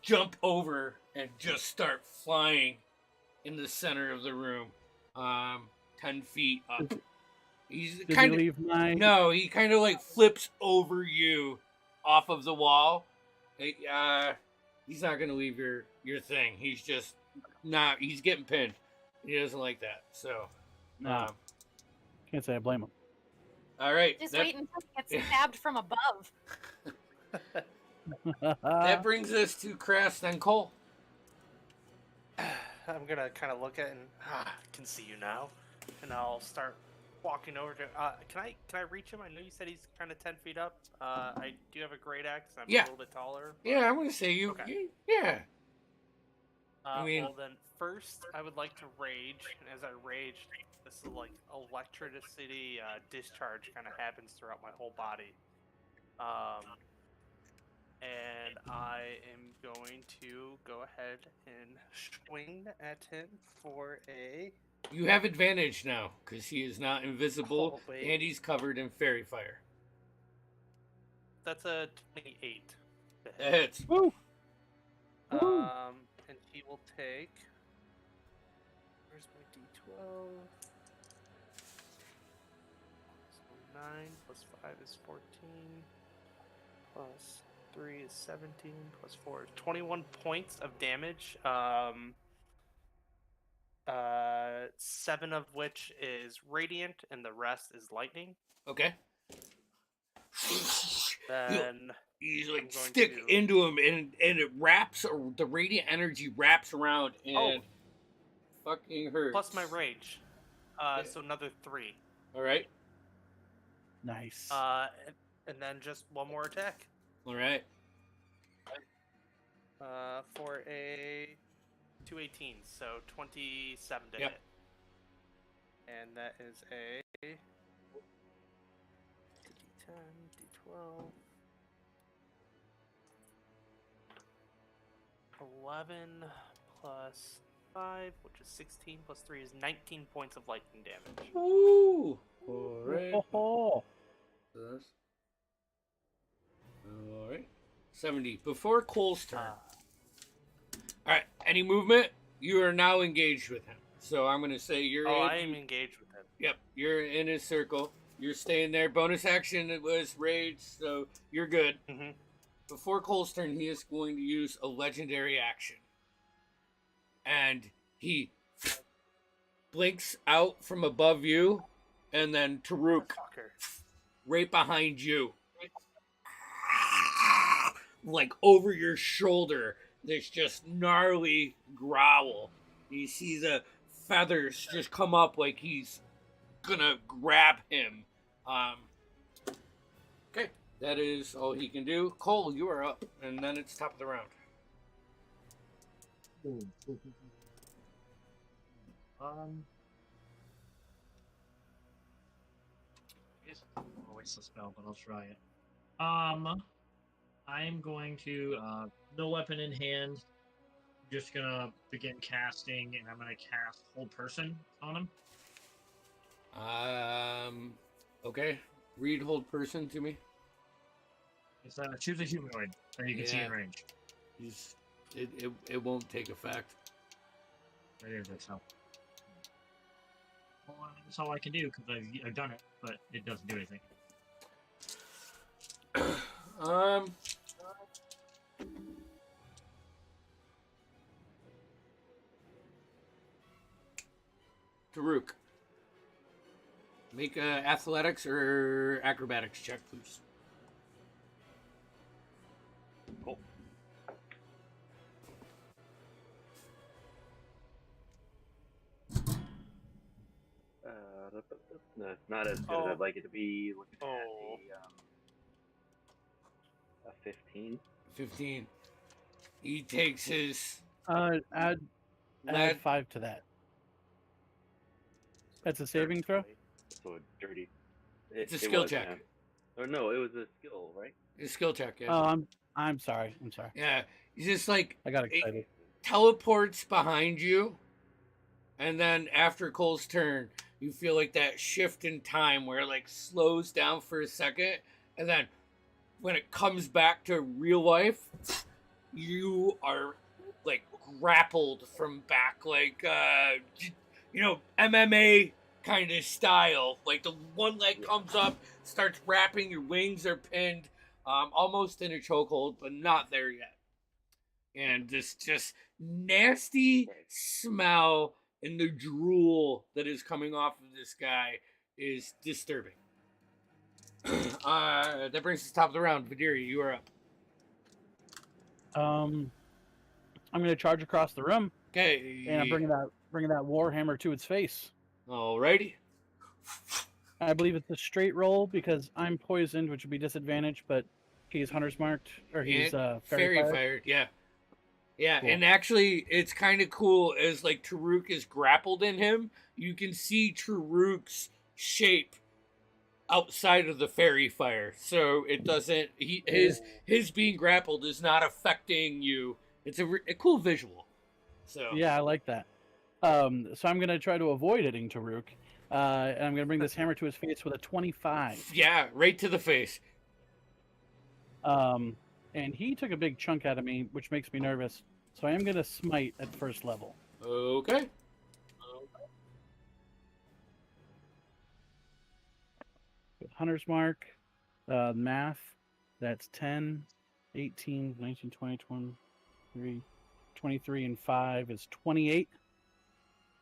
jump over and just start flying in the center of the room, 10 feet up. He's Did kind he of leave my? no, he kind of like flips over you off of the wall. He's not gonna leave your thing. He's just not. He's getting pinned. He doesn't like that. So, No. Can't say I blame him. all right. Just wait until he gets stabbed from above. That brings us to Crest and Cole. I'm gonna kind of look at it and can see you now, and I'll start walking over to. Can I reach him? I know you said he's kind of 10 feet up. I do have a great axe. I'm Yeah. a little bit taller. but- Yeah, I'm gonna say you. Okay. Yeah. I mean- well then, first I would like to rage, and as I rage, this is like electricity discharge kind of happens throughout my whole body. And I am going to go ahead and swing at him for a. You have advantage now because he is not invisible Oh, wait. and he's covered in fairy fire. That's a 28. to That hit. hits. Woo! And he will take. Where's my D12? So 9 plus 5 is 14. Plus 3 is 17. Plus 4 is 21 points of damage. 7 of which is radiant, and the rest is lightning. Okay. Then You I'm like going stick to- into him and it wraps, or the radiant energy wraps around and fucking hurts. plus my rage. So another 3. All right. Nice. And then just one more attack. All right. For a 218, so 27 to Yep. hit. And that is a D10, D12, 11 plus 5, which is 16 plus 3 is 19 points of lightning damage. Ooh. All right. Oh, All right. 70. Before Cole's turn. Uh, All right. Any movement? You are now engaged with him. So I'm going to say you're oh, in. I am engaged with him. Yep. You're in his circle. You're staying there. Bonus action, it was rage, so you're good. Mm-hmm. Before Cole's turn, he is going to use a legendary action. And he blinks out from above you, and then Taruk Fucker. right behind you. Like over your shoulder, there's just gnarly growl. You see the feathers just come up like he's gonna grab him. Okay, that is all he can do. Cole, you are up, and then it's top of the round. I'll waste the spell, but I'll try it. I'm going to, no weapon in hand, just gonna begin casting, and I'm gonna cast Hold Person on him. Okay. Read Hold Person to me. It's choose a humanoid that you can see in Yeah. range. It won't take effect. Right here, that's how. Well, that's all I can do because I've done it, but it doesn't do anything. Taruk, make a athletics or acrobatics check, please. Cool. No, it's not as good as I'd like it to be. Looking at a 15. 15. He takes his Add lead. 5 to that. That's a saving throw. So a dirty. It's a skill check. Yeah. Or no, it was a skill, right? It's a skill check, yeah. Oh, I'm sorry. Yeah. He's just like I got excited. teleports behind you, and then after Cole's turn, you feel like that shift in time where it like slows down for a second, and then when it comes back to real life, you are like grappled from back, like MMA kind of style. Like the one leg comes up, starts wrapping, your wings are pinned, almost in a chokehold, but not there yet. And this just nasty smell and the drool that is coming off of this guy is disturbing. That brings us to the top of the round. Vidiri, you are up. I'm gonna charge across the room. Okay. And I'm bringing that warhammer to its face. Alrighty. I believe it's a straight roll because I'm poisoned, which would be disadvantage, but he's hunter's marked or he's fairy fired. Yeah. Yeah, Cool. and actually, it's kind of cool as like Taruk is grappled in him. You can see Taruk's shape outside of the fairy fire, so it doesn't. His being grappled is not affecting you. It's a cool visual. So Yeah, I like that. So I'm gonna try to avoid hitting Taruk, and I'm gonna bring this hammer to his face with a 25. yeah, right to the face. And he took a big chunk out of me, which makes me nervous. So I am gonna smite at first level. Okay. With hunter's mark, math, that's 10, 18, 19, 20, 23, 23, and 5 is 28. Do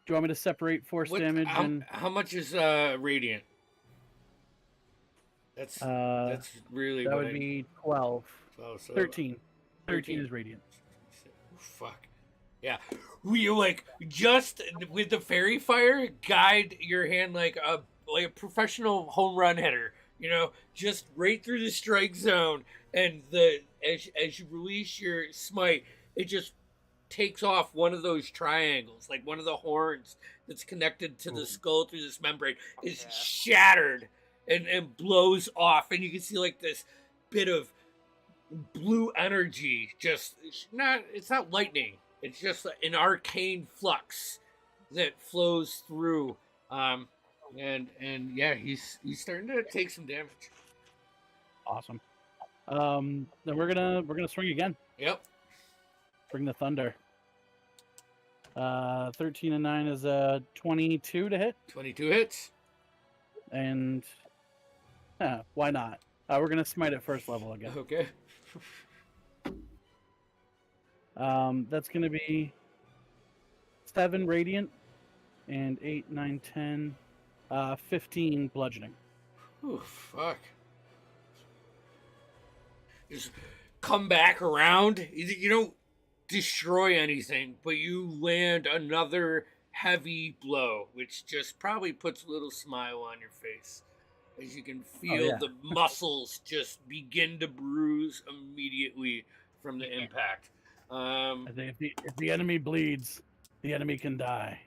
you want me to separate force damage? How much is radiant? That's really that would be 12. Oh, so 13. 13 is radiant. Fuck. Yeah. You like just with the fairy fire, guide your hand like a professional home run hitter. You know, just right through the strike zone, and as you release your smite, it just takes off one of those triangles, like one of the horns that's connected to the skull through this membrane is shattered and blows off, and you can see like this bit of blue energy it's not lightning, it's just an arcane flux that flows through, and yeah, he's starting to take some damage. Awesome. Then we're gonna swing again. Yep. Bring the thunder. 13 and 9 is 22 to hit. 22 hits. And why not? We're gonna smite at first level again. Okay. That's gonna be 7 radiant and 8, 9, 10, 15 bludgeoning. Oh fuck. Just come back around. You don't destroy anything, but you land another heavy blow, which just probably puts a little smile on your face as you can feel the muscles just begin to bruise immediately from the impact. I think if the enemy bleeds, the enemy can die.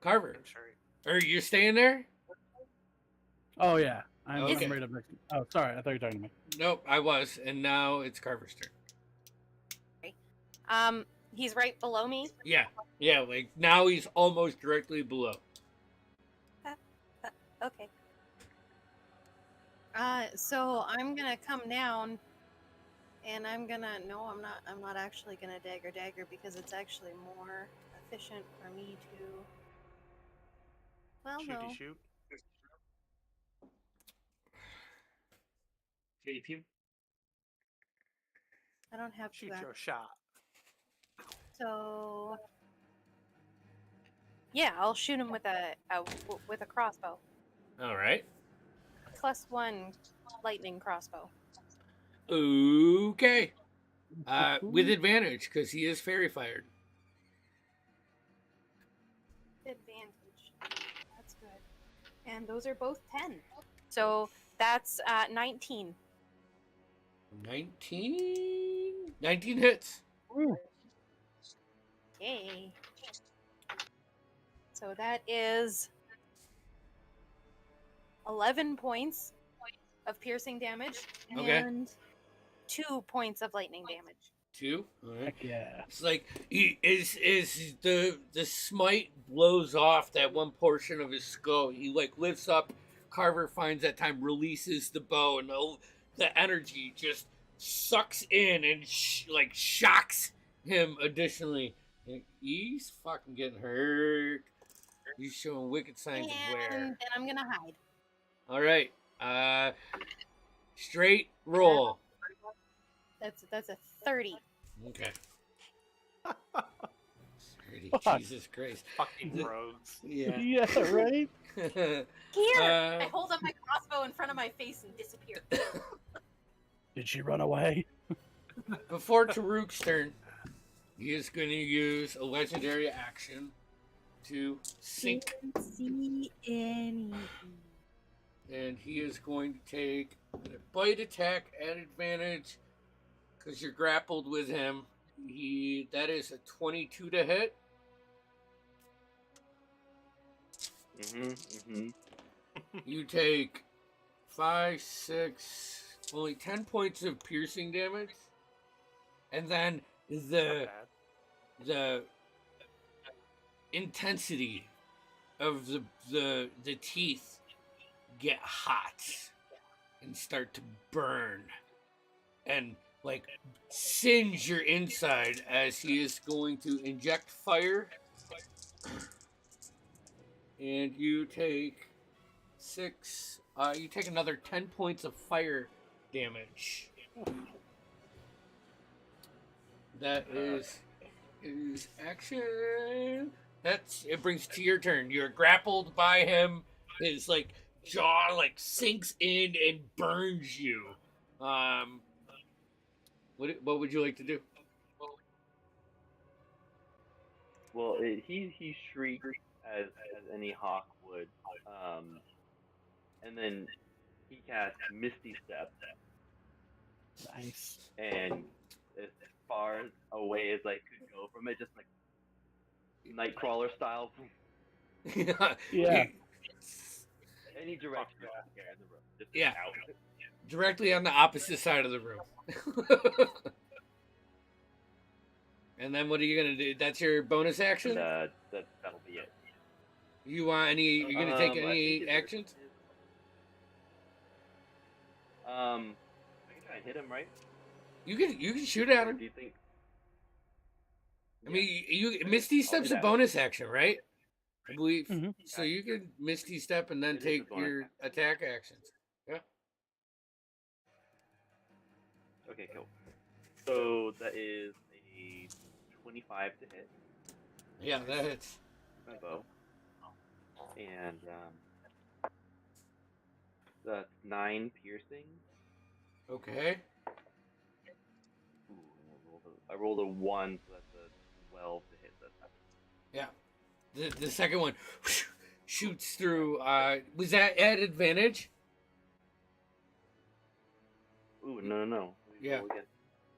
Carver, I'm sorry. are you staying there? Oh yeah, I'm Okay. right up next. Oh, sorry, I thought you were talking to me. Nope, I was, and now it's Carver's turn. He's right below me. Yeah, like now he's almost directly below. Okay. So I'm gonna come down, and I'm not actually gonna dagger because it's actually more efficient for me to. Well, no. Shooty shoot. Pew pew. I don't have Shoot that. your shot. So yeah, I'll shoot him with a crossbow. All right. +1 lightning crossbow. Okay. With advantage because he is fairy fired. Advantage. That's good. And those are both 10. So that's 19. 19 hits. Yay. So that is 11 points of piercing damage Okay. and 2 points of lightning damage. 2. All right. Heck yeah. It's like he is the smite blows off that one portion of his skull. He like lifts up. Carver finds that time, releases the bow, and the energy just sucks in and like shocks him additionally. And he's fucking getting hurt. He's showing wicked signs of wear. And then I'm gonna hide. All right. Straight roll. That's a 30. Okay. 30. Fuck. Jesus Christ. Fucking rogues. Yeah. Yeah, right? Here! I hold up my crossbow in front of my face and disappear. Did she run away? Before Taruk's turn, he is going to use a legendary action to sink. See anything. And he is going to take a bite attack at advantage because you're grappled with him. That is a 22 to hit. You take 5, 6, only 10 points of piercing damage. And then the intensity of the teeth get hot and start to burn and like singe your inside as he is going to inject fire. And you take 6, you take another 10 points of fire damage. That is action. It brings to your turn. You're grappled by him. His like jaw like sinks in and burns you. What would you like to do? Well, he shrieks as any hawk would, and then he casts Misty Step, Nice. and as far away as I could go from it, just like Nightcrawler style, Yeah. any direction in the room, just Yeah. out. Directly on the opposite side of the room. And then what are you gonna do? That's your bonus action? And, that'll be it. You want any? You gonna take I think any it's- actions? I can try and hit him, right? You can shoot at Or him. do you think? I mean, you Misty Step's a that. bonus action, right? I believe. Mhm. So you can Misty Step and then It is a take bonus your attack actions. Yeah. Okay, cool. So that is a 25 to hit. Yeah, that hits. My bow. And that's 9 piercing. Okay. Ooh, I rolled a 1, so that's a 12 to hit. That's not Yeah. The second one shoots through. Was that at advantage? Ooh, no. Let me Yeah. roll again.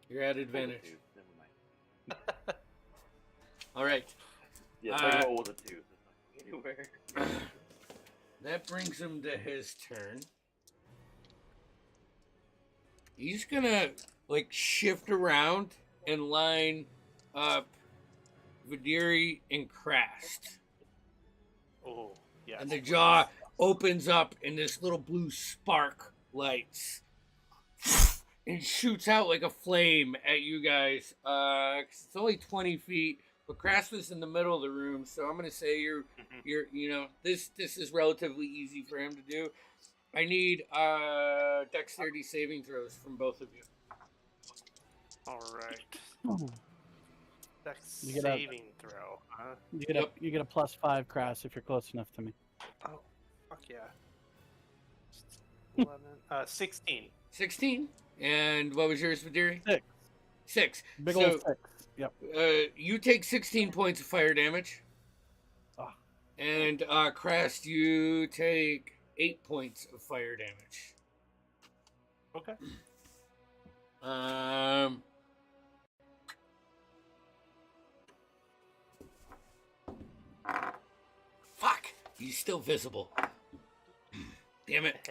You're at Roll with a advantage. 2. Never mind. All right. Yeah, I roll with a 2. So it's not going anywhere. That brings him to his turn. He's gonna like shift around and line up Vidiri and Krast. Oh, yeah. And the jaw opens up and this little blue spark lights and shoots out like a flame at you guys. 'Cause it's only 20 feet, but Krast was in the middle of the room, so I'm gonna say you're this is relatively easy for him to do. I need dexterity saving throws from both of you. All right. Dex You get a- saving throw. Huh? You get Yep. you get a +5 crass if you're close enough to me. Oh, fuck yeah. 11. 16. 16. And what was yours, Vidiri? 6. 6. Big So, old 6. Yep. you take 16 points of fire damage. Ah. And Crest, you take 8 points of fire damage. Okay. Fuck! He's still visible. Damn it.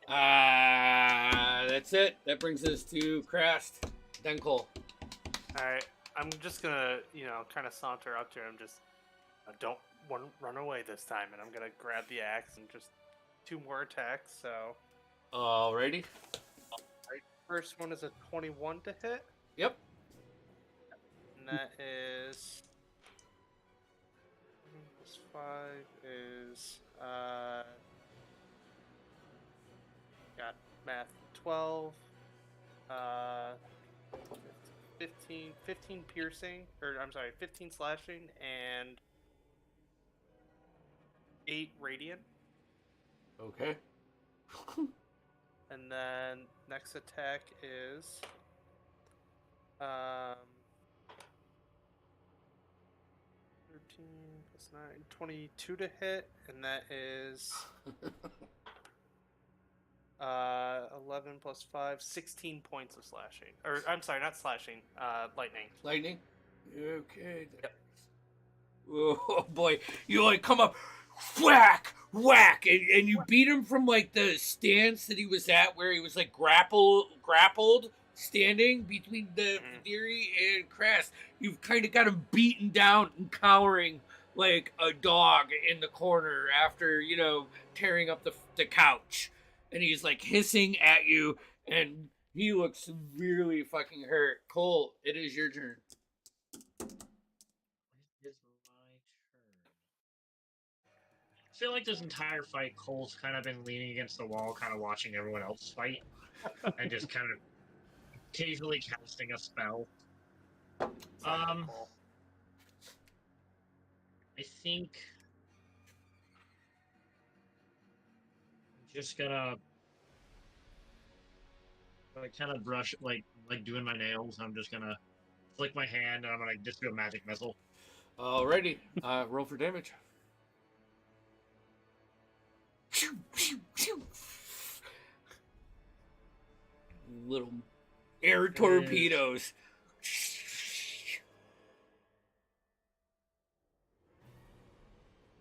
That's it. That brings us to Crest. Then Cole. Alright. I'm just gonna, kind of saunter up to him. Just don't run away this time. And I'm gonna grab the axe and just 2 more attacks. So. Alrighty. First one is a 21 to hit. Yep. And that is. Plus 5 is. Got math 12. 15 piercing. Or, I'm sorry, 15 slashing and 8 radiant. Okay. And then next attack is 13 plus 9, 22 to hit, and that is 11 plus 5, 16 points of slashing. Or I'm sorry, not slashing, lightning. Lightning. Okay. Yep. Oh boy, you like come up, whack, whack, and you beat him from like the stance that he was at, where he was like grappled, standing between the Vidiri and Crest. You've kind of got him beaten down and cowering like a dog in the corner after tearing up the couch, and he's like hissing at you, and he looks severely fucking hurt. Cole, it is your turn. I feel like this entire fight, Cole's kind of been leaning against the wall, kind of watching everyone else fight, and just kind of occasionally casting a spell. I think I'm just gonna kind of brush, like doing my nails. I'm just gonna flick my hand, and I'm gonna just do a magic missile. Alrighty, roll for damage. Little air torpedoes.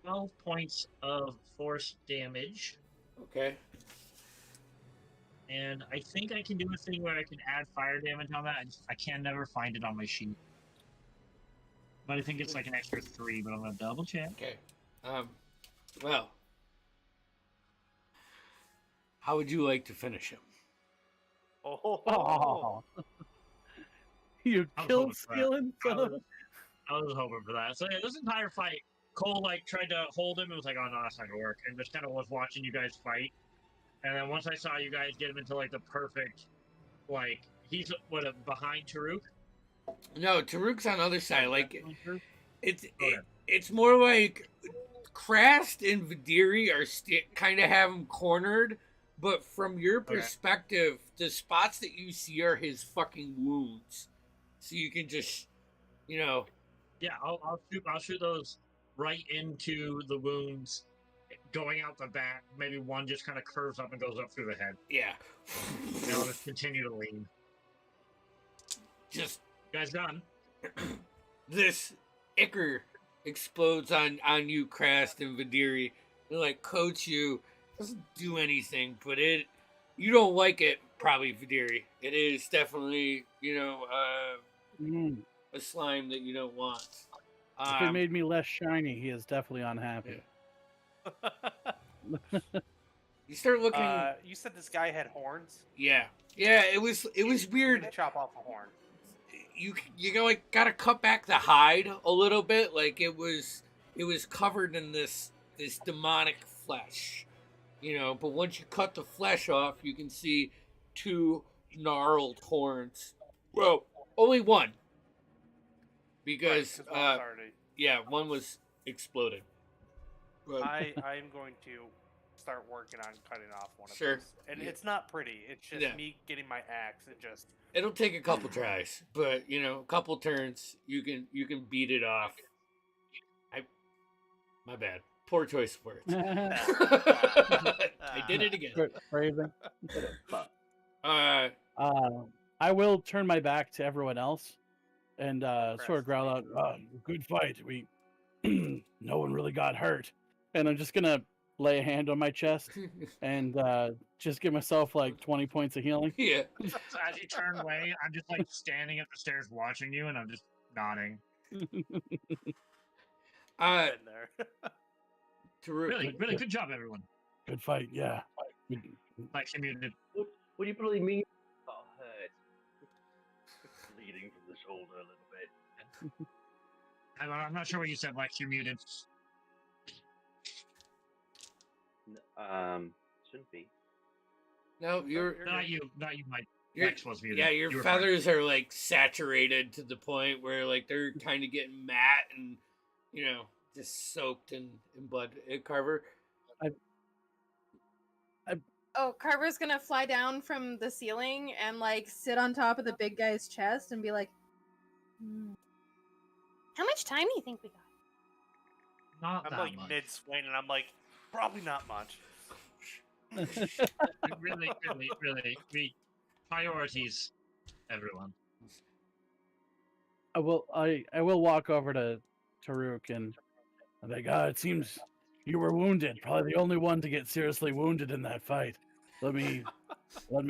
12 points of force damage. Okay. And I think I can do a thing where I can add fire damage on that. I can never find it on my sheet. But I think it's like an extra 3, but I'm going to double check. Okay. Well, how would you like to finish him? Oh. You killed stealing son. I was hoping for that. So yeah, this entire fight, Cole tried to hold him and was like, "Oh no, that's not gonna work," and just kind of was watching you guys fight. And then once I saw you guys get him into the perfect, he's behind Taruk. No, Taruk's on the other side. It's more like Krast and Vidiri are kind of have him cornered, but from your perspective, the spots that you see are his fucking wounds. So you can just, Yeah, I'll shoot those right into the wounds, going out the back. Maybe one just kind of curves up and goes up through the head. Yeah. And I'll just continue to lean. Just you guys done? This ichor explodes on you, Krast and Vidiri. It coats you. Doesn't do anything, but you don't like it, probably, Vidiri. It is definitely, a slime that you don't want. If it made me less shiny, he is definitely unhappy. You start looking. You said this guy had horns? Yeah. It was weird. Chop off a horn. You gotta cut back the hide a little bit. It was covered in this demonic flesh. But once you cut the flesh off, you can see 2 gnarled horns. Well, only one. Right, Because, 'cause one's already. yeah, one was exploded. But, I'm going to start working on cutting off one of Sure. those, and Yeah. it's not pretty. It's just Yeah. me getting my axe and just. it'll take a couple tries, but you know, a couple turns, you can beat it off. My bad. Poor choice of words. I did it again. Phrasing. Uh, I will turn my back to everyone else and sort of growl out, Procrastinate. "Good fight. We, no one really got hurt." And I'm just gonna lay a hand on my chest and just give myself like 20 points of healing. yeah. So as you turn away, I'm just like standing at the stairs watching you, and I'm just nodding. Uh, Been there. Taruk, Really, really good job, everyone. Good fight, yeah. Like muted. What do you really mean? Got hurt. Bleeding from the shoulder a little bit. I'm not sure what you said. Like you're muted. Shouldn't be. no, you're Not you, Mike. Your- Lex was muted. yeah, your You were fine. feathers are like saturated to the point where like they're kind of getting matte and you know just soaked in blood. Carver, Oh, Carver's gonna fly down from the ceiling and like sit on top of the big guy's chest and be like, "How much time do you think we got?" Not I'm that like much. mid swing, and I'm like, probably not much. really, we priorities, everyone. I will walk over to Taruk and I'm like, it seems you were wounded. Probably the only one to get seriously wounded in that fight. Let me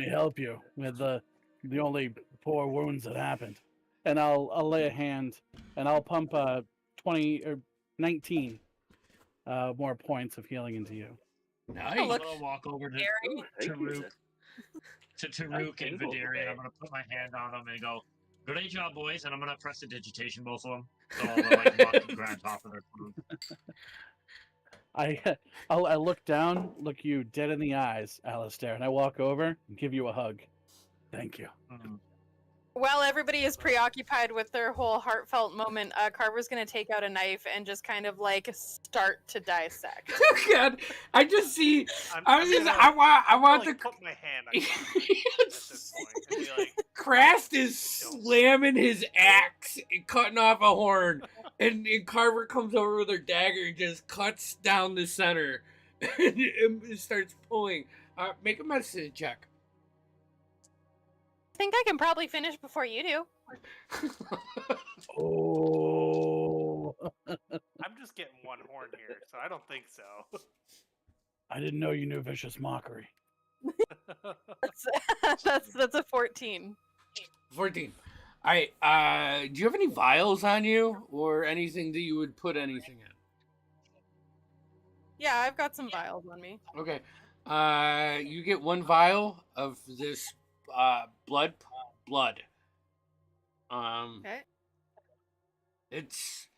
help you with the only poor wounds that happened. And I'll lay a hand and I'll pump 20 or 19 more points of healing into you. nice. I'm gonna walk over to Scary. Thank you, Taruk, sir. Taruk and Nice Vidiri, and I'm gonna put my hand on them and go, "Great job, boys!" And I'm gonna press the digitation both of them, so all the like rocky grabs off of their food. I look down, look you dead in the eyes, Alistair, and I walk over and give you a hug. Thank you. Mm. While everybody is preoccupied with their whole heartfelt moment, Carver's gonna take out a knife and just kind of like start to dissect. God, I just see. I'm I was just. gonna- I want I'm gonna, the. like, put my hand on at this point and be like, Crast is slamming his axe and cutting off a horn, and Carver comes over with her dagger and just cuts down the center and starts pulling. Make a medicine check. I think I can probably finish before you do. Oh, I'm just getting one horn here, so I don't think so. I didn't know you knew vicious mockery. That's a 14. 14. All right. Do you have any vials on you or anything that you would put anything in? Yeah, I've got some vials on me. Okay. You get one vial of this blood. Okay. It's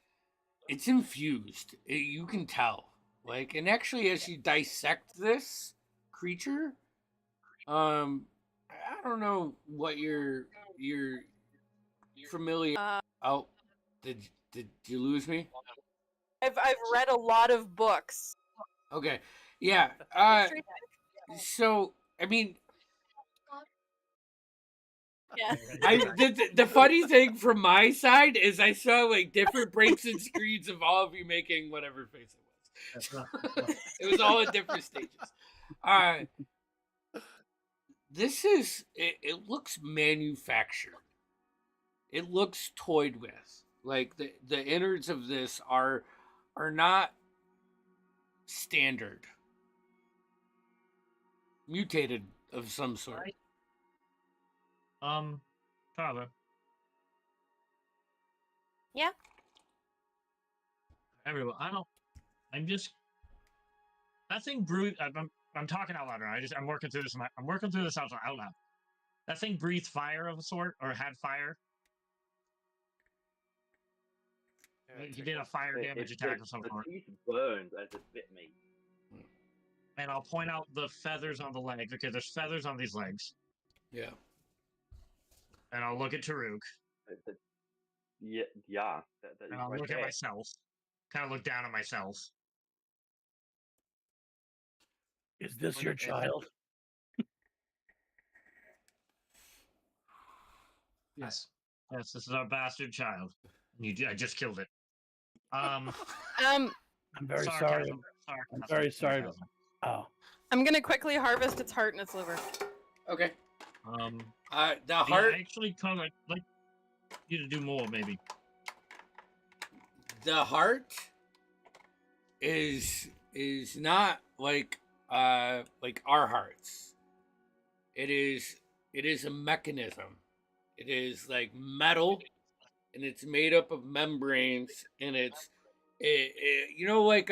infused. You can tell. Like, and actually, as you dissect this creature, I don't know what your familiar. Oh, did you lose me? I've read a lot of books. Okay, yeah. So I mean, Yeah. the funny thing from my side is I saw like different breaks and screens of all of you making whatever face it was. It was all at different stages. This is it looks manufactured. It looks toyed with. Like the innards of this are not standard. Mutated of some sort. Tyler. Yeah. Everyone, I'm just. That thing breathed. I'm talking out loud. Right? I'm working through this. I'm working through this out loud. That thing breathed fire of a sort, or had fire. He did a fire damage attack of some sort. The teeth burned as it bit me. And I'll point out the feathers on the legs. Okay, there's feathers on these legs. Yeah. And I'll look at Taruk. Yeah, that And is I'll right look at there. myself. Kind of look down at myself. Is this your child? Yes. Yes, this is our bastard child. I just killed it. Um, I'm very sorry. Sarcasm. I'm very sorry. Sarcasm. Oh, I'm gonna quickly harvest its heart and its liver. Okay. Um, The yeah, heart. I actually kind of like you to do more, maybe. The heart is not like our hearts. It is a mechanism. It is like metal, and it's made up of membranes, and you know, like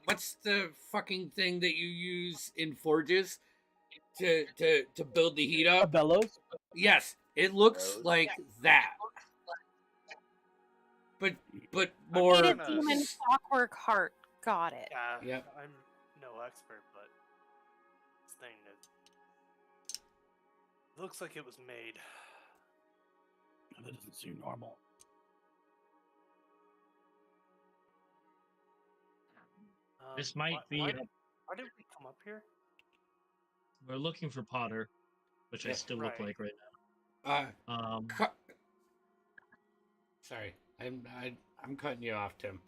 what's the fucking thing that you use in forges to build the heat a up? bellows? Yes, it looks Those. like that, but I'm more. Created gonna- human clockwork heart. Got it. Yeah, Yeah. I'm no expert, but this thing looks like it was made. That doesn't seem normal. This might be. Why did we come up here? We're looking for Potter, which I Yeah. still look Right. like right now. Sorry, I'm cutting you off, Tim.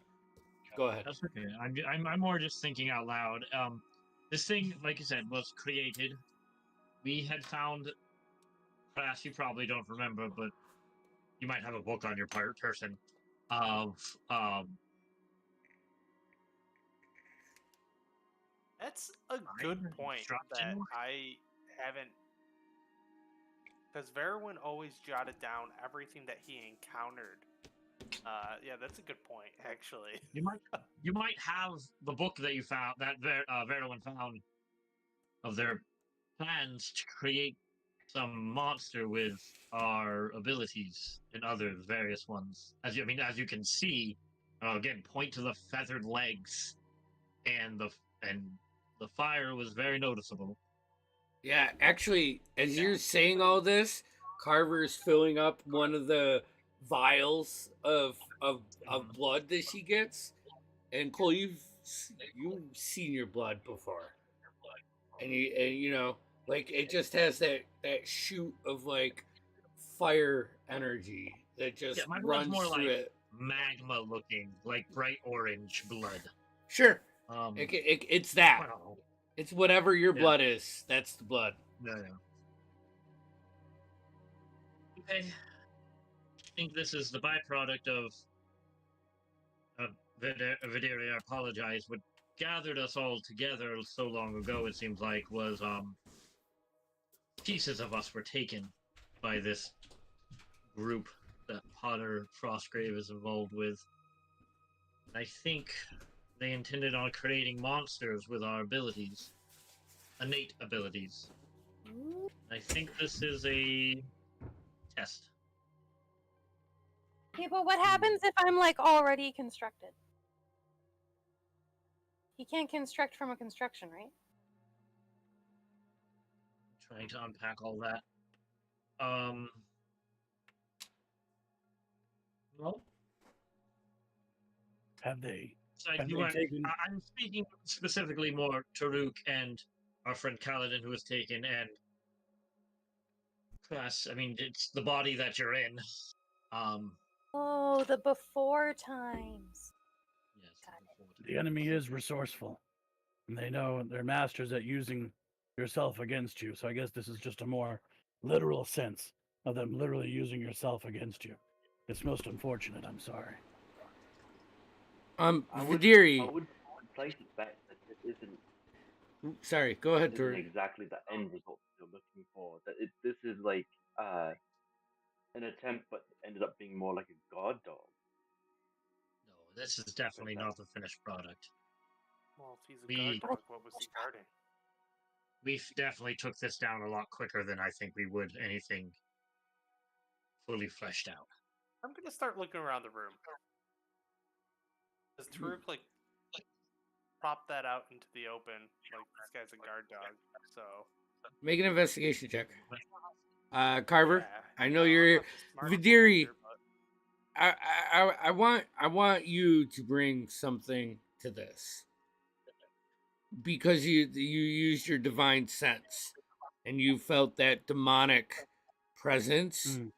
Go ahead. That's okay. I'm more just thinking out loud. This thing, like you said, was created. We had found. Perhaps you probably don't remember, but you might have a book on your person of That's a good Fine, point that instruction. I haven't. Because Verwin always jotted down everything that he encountered. Yeah, that's a good point, actually. You might have the book that you found that Verlin found of their plans to create some monster with our abilities and other various ones. As you can see, again, point to the feathered legs, and the fire was very noticeable. Yeah, actually, as you're saying all this, Carver's filling up one of the vials of blood that she gets. And Cole, you've seen your blood before, and you know, like it just has that shoot of like fire energy that just Yeah, my blood's runs more through like it. magma looking, like bright orange blood. Sure, Um, it's that. well, It's whatever your Yeah. blood is. That's the blood. yeah. Okay. I think this is the byproduct of Videri, I apologize. What gathered us all together so long ago, it seems like, was pieces of us were taken by this group that Potter Frostgrave is involved with. I think they intended on creating monsters with our abilities, innate abilities. I think this is a test. Okay, but what happens if I'm like already constructed? He can't construct from a construction, right? Trying to unpack all that. Well, Have they? so Have you they weren't- taken? I'm speaking specifically more Taruk and our friend Kaladin, who was taken, and Class. I mean, it's the body that you're in. Oh, the before times. Yes. Got The enemy is resourceful, and they know they're masters at using yourself against you. So I guess this is just a more literal sense of them literally using yourself against you. It's most unfortunate. I'm sorry. Vidiri. I would place it back that this isn't Sorry, go ahead, isn't Tur. exactly the end result you're looking for. That this is like an attempt, but ended up being more like a god dog. No, this is definitely not the finished product. Well, if he's a We- guard dog, what was he guarding? We definitely took this down a lot quicker than I think we would anything fully fleshed out. I'm gonna start looking around the room. Does Taruk like prop that out into the open? Like this guy's a guard dog, so Make an investigation check. Carver. yeah. I know No, I'm you're not the smartest one Vidiri. here, but I want you to bring something to this because you used your divine sense and you felt that demonic presence. Mm.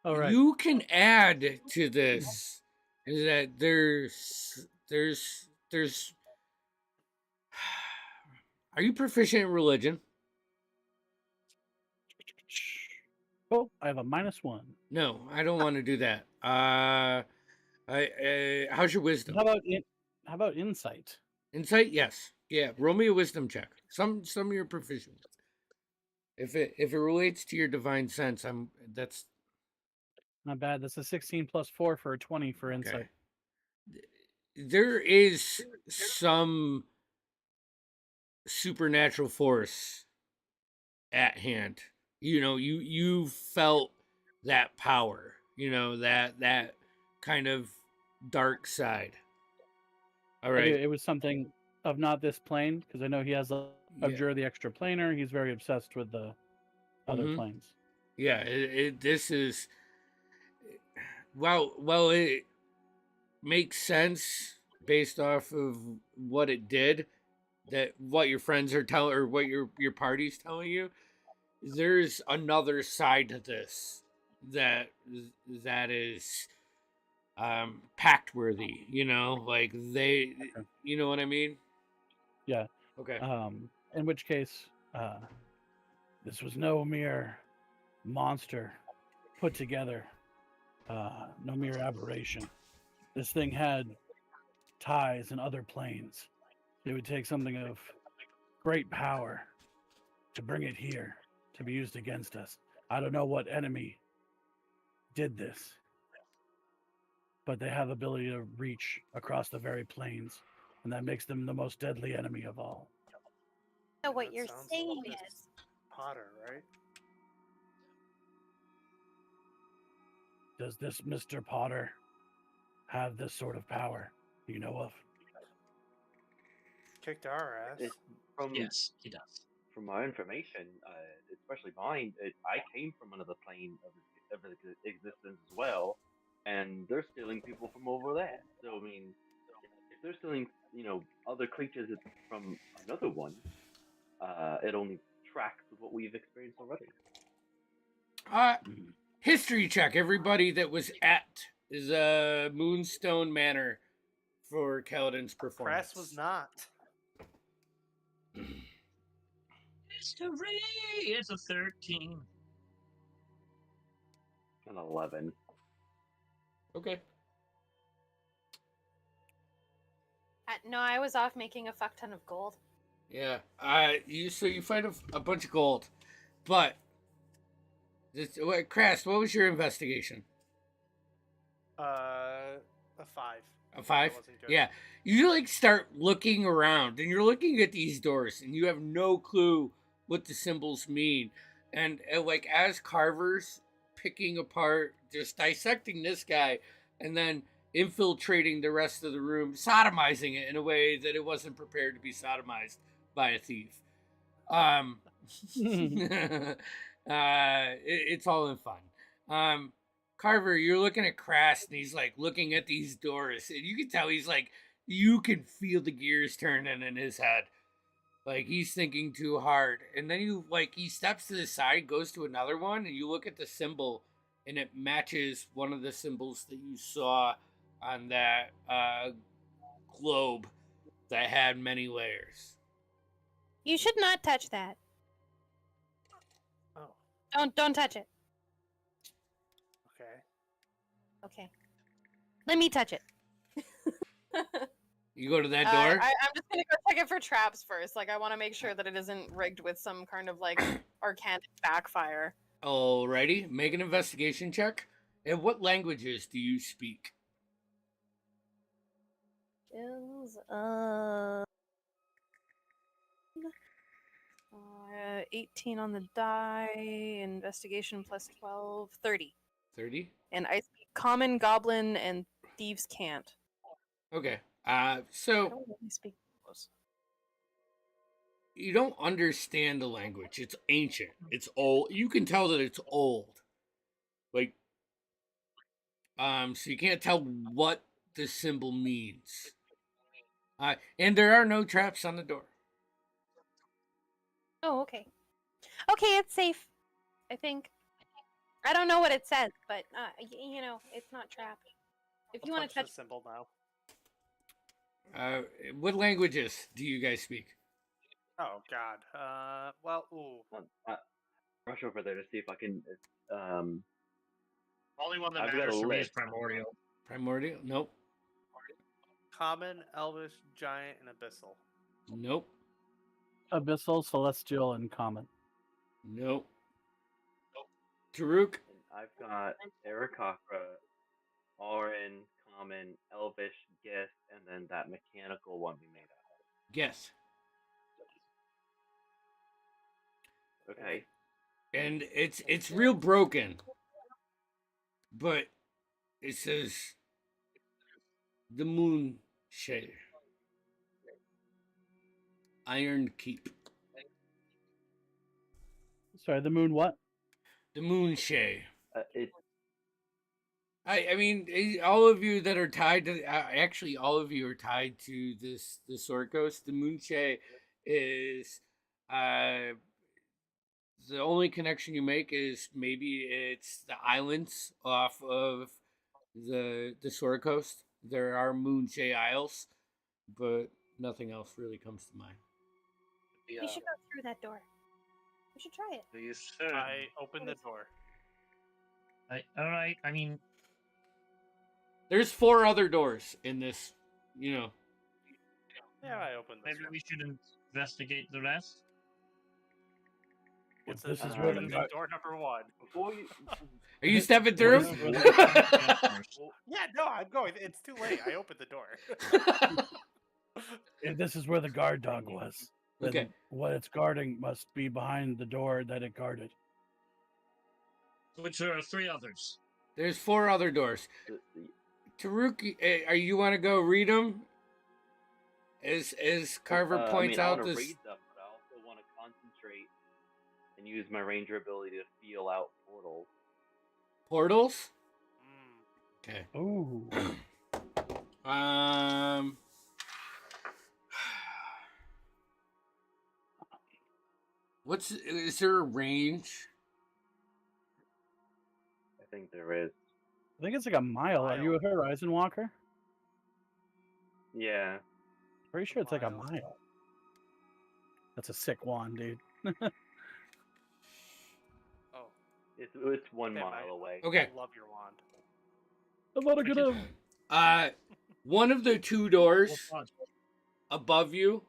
All right. You can add to this is that there's are you proficient in religion? Oh, I have a -1. No, I don't want to do that. How's your wisdom? How about insight? Insight? Yes. Yeah. Roll me a wisdom check. Some you're proficient with. If it relates to your divine sense, that's Not bad. That's a 16 plus 4 for a 20 for okay. insight. There is some supernatural force at hand. You know, you felt that power. You know that kind of dark side. All right. It was something of not this plane because I know he has a Yeah. Abjure the extra planar. He's very obsessed with the other Mhm. planes. Yeah. This is well. It makes sense based off of what it did. That what your friends are telling or what your party's telling you. There's another side to this that is pact worthy, you know, like they Okay. you know what I mean? Yeah. Okay. In which case, this was no mere monster put together, no mere aberration. This thing had ties in other planes. It would take something of great power to bring it here to be used against us. I don't know what enemy did this, but they have the ability to reach across the very planes, and that makes them the most deadly enemy of all. So what that you're sounds saying like is, Potter, right? Does this Mr. Potter have this sort of power you know of? Kicked our ass. From Yes, he does. from my information, especially mine, I came from another plane of existence as well, and they're stealing people from over there. So I mean, if they're stealing, other creatures from another one, it only tracks with what we've experienced already. History check. Everybody that was at the Moonstone Manor for Kaladin's performance. Press was not. History is a 13. An 11. Okay. no, I was off making a fuck ton of gold. Yeah. You find a bunch of gold, but Crest, what was your investigation? A 5. A 5? That wasn't good. Yeah. You like start looking around and you're looking at these doors and you have no clue what the symbols mean. And like as carvers picking apart, just dissecting this guy and then infiltrating the rest of the room, sodomizing it in a way that it wasn't prepared to be sodomized by a thief. It's all in fun. Carver, you're looking at Crast and he's like looking at these doors and you can tell he's like, you can feel the gears turning in his head. Like he's thinking too hard. And then he steps to the side, goes to another one, and you look at the symbol and it matches one of the symbols that you saw on that globe that had many layers. You should not touch that. Oh, Don't touch it. okay. Okay. Let me touch it. You go to that door? I'm just gonna go check it for traps first. Like, I want to make sure that it isn't rigged with some kind of like arcanic backfire. Alrighty, make an investigation check. And what languages do you speak? Is 18 on the die. Investigation plus 12, 30. 30? And I speak Common, Goblin, and Thieves' Cant. Okay. I So don't really speak those. you don't understand the language. It's ancient. It's old. You can tell that it's old. Like, so you can't tell what the symbol means. And there are no traps on the door. Oh, okay. Okay, it's safe. I think. I don't know what it says, but you know, it's not trapped. If you I'll want to touch touch, the symbol now. What languages do you guys speak? Oh God. Well, ooh. Rush over there to see if I can. Only one that I've got a matters to me is list. primordial. Primordial? Nope. Common, Elvish, Giant, and Abyssal. Nope. Abyssal, Celestial, and Common. Nope. Taruk? And I've got Aarakocra, Auron, Common, Elvish, Guess, and then that mechanical one we made up. Guess. Okay. And it's real broken. But it says the moon shade. Iron Keep. Sorry, the moon what? The moon shade. It. I mean, all of you that are tied to, actually, all of you are tied to the Sword Coast. The Moonshae is, the only connection you make is maybe it's the islands off of the Sword Coast. There are Moonshae Isles, but nothing else really comes to mind. we should go through that door. We should try it. You should. I open the door. All right. I mean, There's 4 other doors in this, you know. Yeah, I open this maybe one. we should investigate the rest. What's This this? is where the Opens guy- door number 1. Before you. Are you stepping through? Yeah, no, I'm going. It's too late. I opened the door. This is where the guard dog was. Then Okay. what it's guarding must be behind the door that it guarded. Which there are 3 others. There's 4 other doors. Taruk, you want to go read them? As Carver points I out, want to this read them, but I also want to concentrate and use my ranger ability to feel out portals. portals. Okay. Ooh. Is there a range? I think there is. I think it's like a mile. Are you a Horizon Walker? Yeah. Pretty sure it's like a mile. mile. That's a sick wand, dude. Oh, It's 1 okay, mile away. Okay. I love your wand. I'm about to get him. One of the 2 doors above you,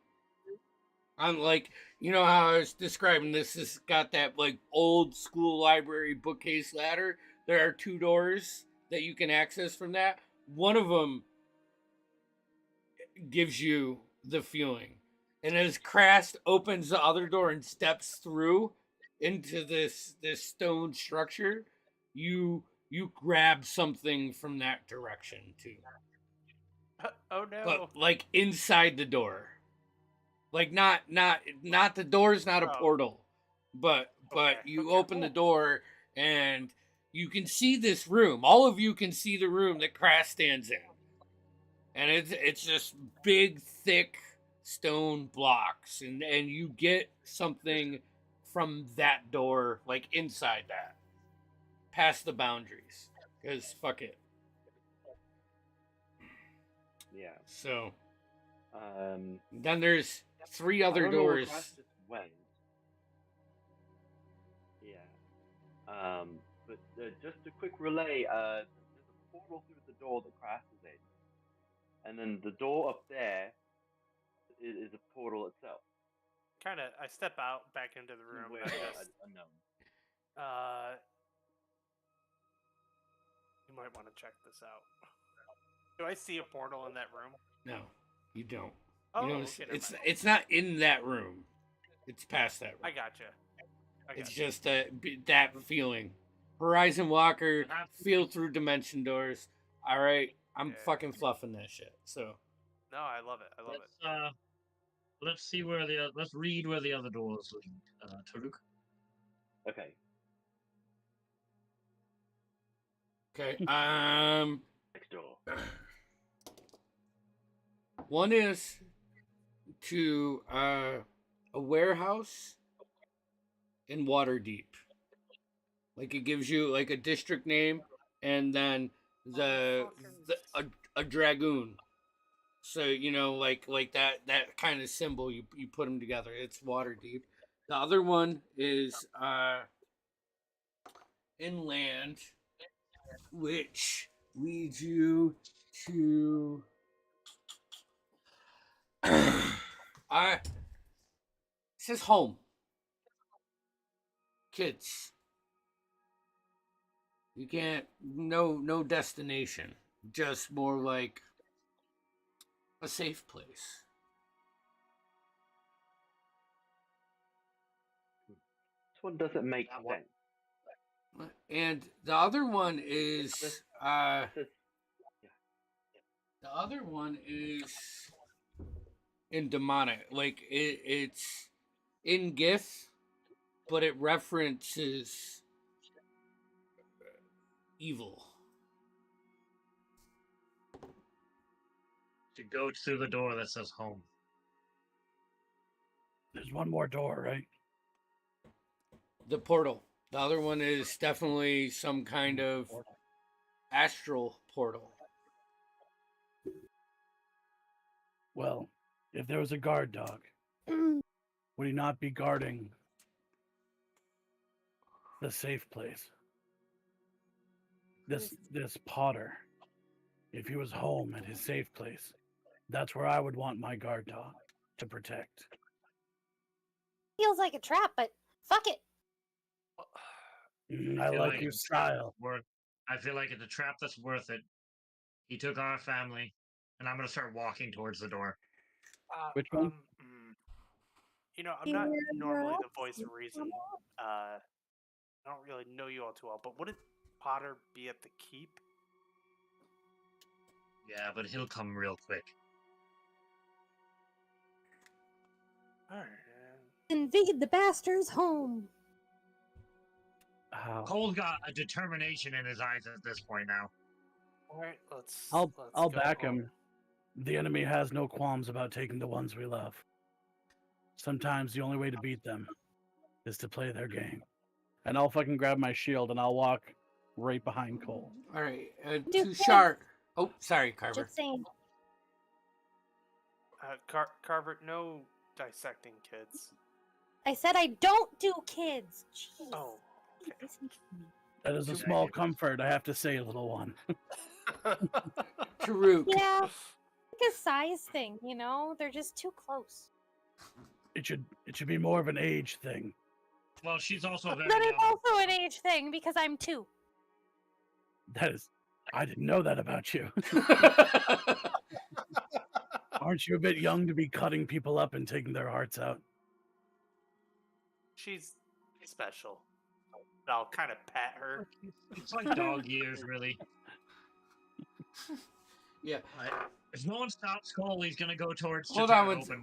on, like, you know how I was describing this has got that like old school library bookcase ladder. There are 2 doors that you can access from that. One of them gives you the feeling, and as Krast opens the other door and steps through into this stone structure, you grab something from that direction too. Oh no. But like inside the door, like not the door's not a portal, but you open the door and you can see this room. All of you can see the room that Krast stands in, and it's just big, thick stone blocks, and you get something from that door, like inside that, past the boundaries, because fuck it. Yeah. So, then there's 3 other I don't know where doors. Krast just went. Yeah. But just a quick relay. There's a portal through the door that Krast is in, and then the door up there is a portal itself. I step out back into the room. Where And I just, unknown. you might want to check this out. Do I see a portal in that room? No, you don't. Oh, You know, okay, never mind. it's not in that room. It's past that room. I gotcha. It's just that feeling. Horizon Walker, feel through dimension doors. All right, I'm fucking fluffing that shit. So. No, I love it. I love it. Let's see let's read where the other doors lead. Taruk. Okay. Okay. Next door. One is to a warehouse in Waterdeep. Like it gives you like a district name and then a dragoon. So you know like that kind of symbol you put them together. It's Waterdeep. The other one is inland, which leads you to it says home. Kids. You can't no destination. Just more like a safe place. This one doesn't make sense. And the other one is This is the other one is in demonic. Like it's in Gith, but it references evil. To go through the door that says home. There's one more door, right? The portal. The other one is definitely some kind of astral portal. Well, if there was a guard dog, would he not be guarding the safe place? This Potter, if he was home at his safe place, that's where I would want my guard dog to protect. Feels like a trap, but fuck it. I feel like like your it's a trap style. I feel like it's a trap that's worth it. He took our family, and I'm gonna start walking towards the door. Which one? You know, I'm not normally the voice of reason. I don't really know you all too well, but wouldn't Potter be at the keep? Yeah, but he'll come real quick. Alright. Invade the bastard's home. How? Cole's got a determination in his eyes at this point now. Alright, let's I'll go back home. him. The enemy has no qualms about taking the ones we love. Sometimes the only way to beat them is to play their game. And I'll fucking grab my shield and I'll walk right behind Cole. All right, Do to Shark. Oh, sorry, Carver. Just saying. Carver, no dissecting kids. I said I don't do kids. Jeez. Oh, okay. Listen to me. That is a small comfort, I have to say, little one. Taruk. Yeah, like a size thing, you know? They're just too close. It should be more of an age thing. Well, she's also very That is young. also an age thing because I'm 2. That is, I didn't know that about you. Aren't you a bit young to be cutting people up and taking their hearts out? She's special. I'll kind of pat her. It's like dog years, really. Yeah. If no one stops Cole, he's gonna go towards. Hold on one thing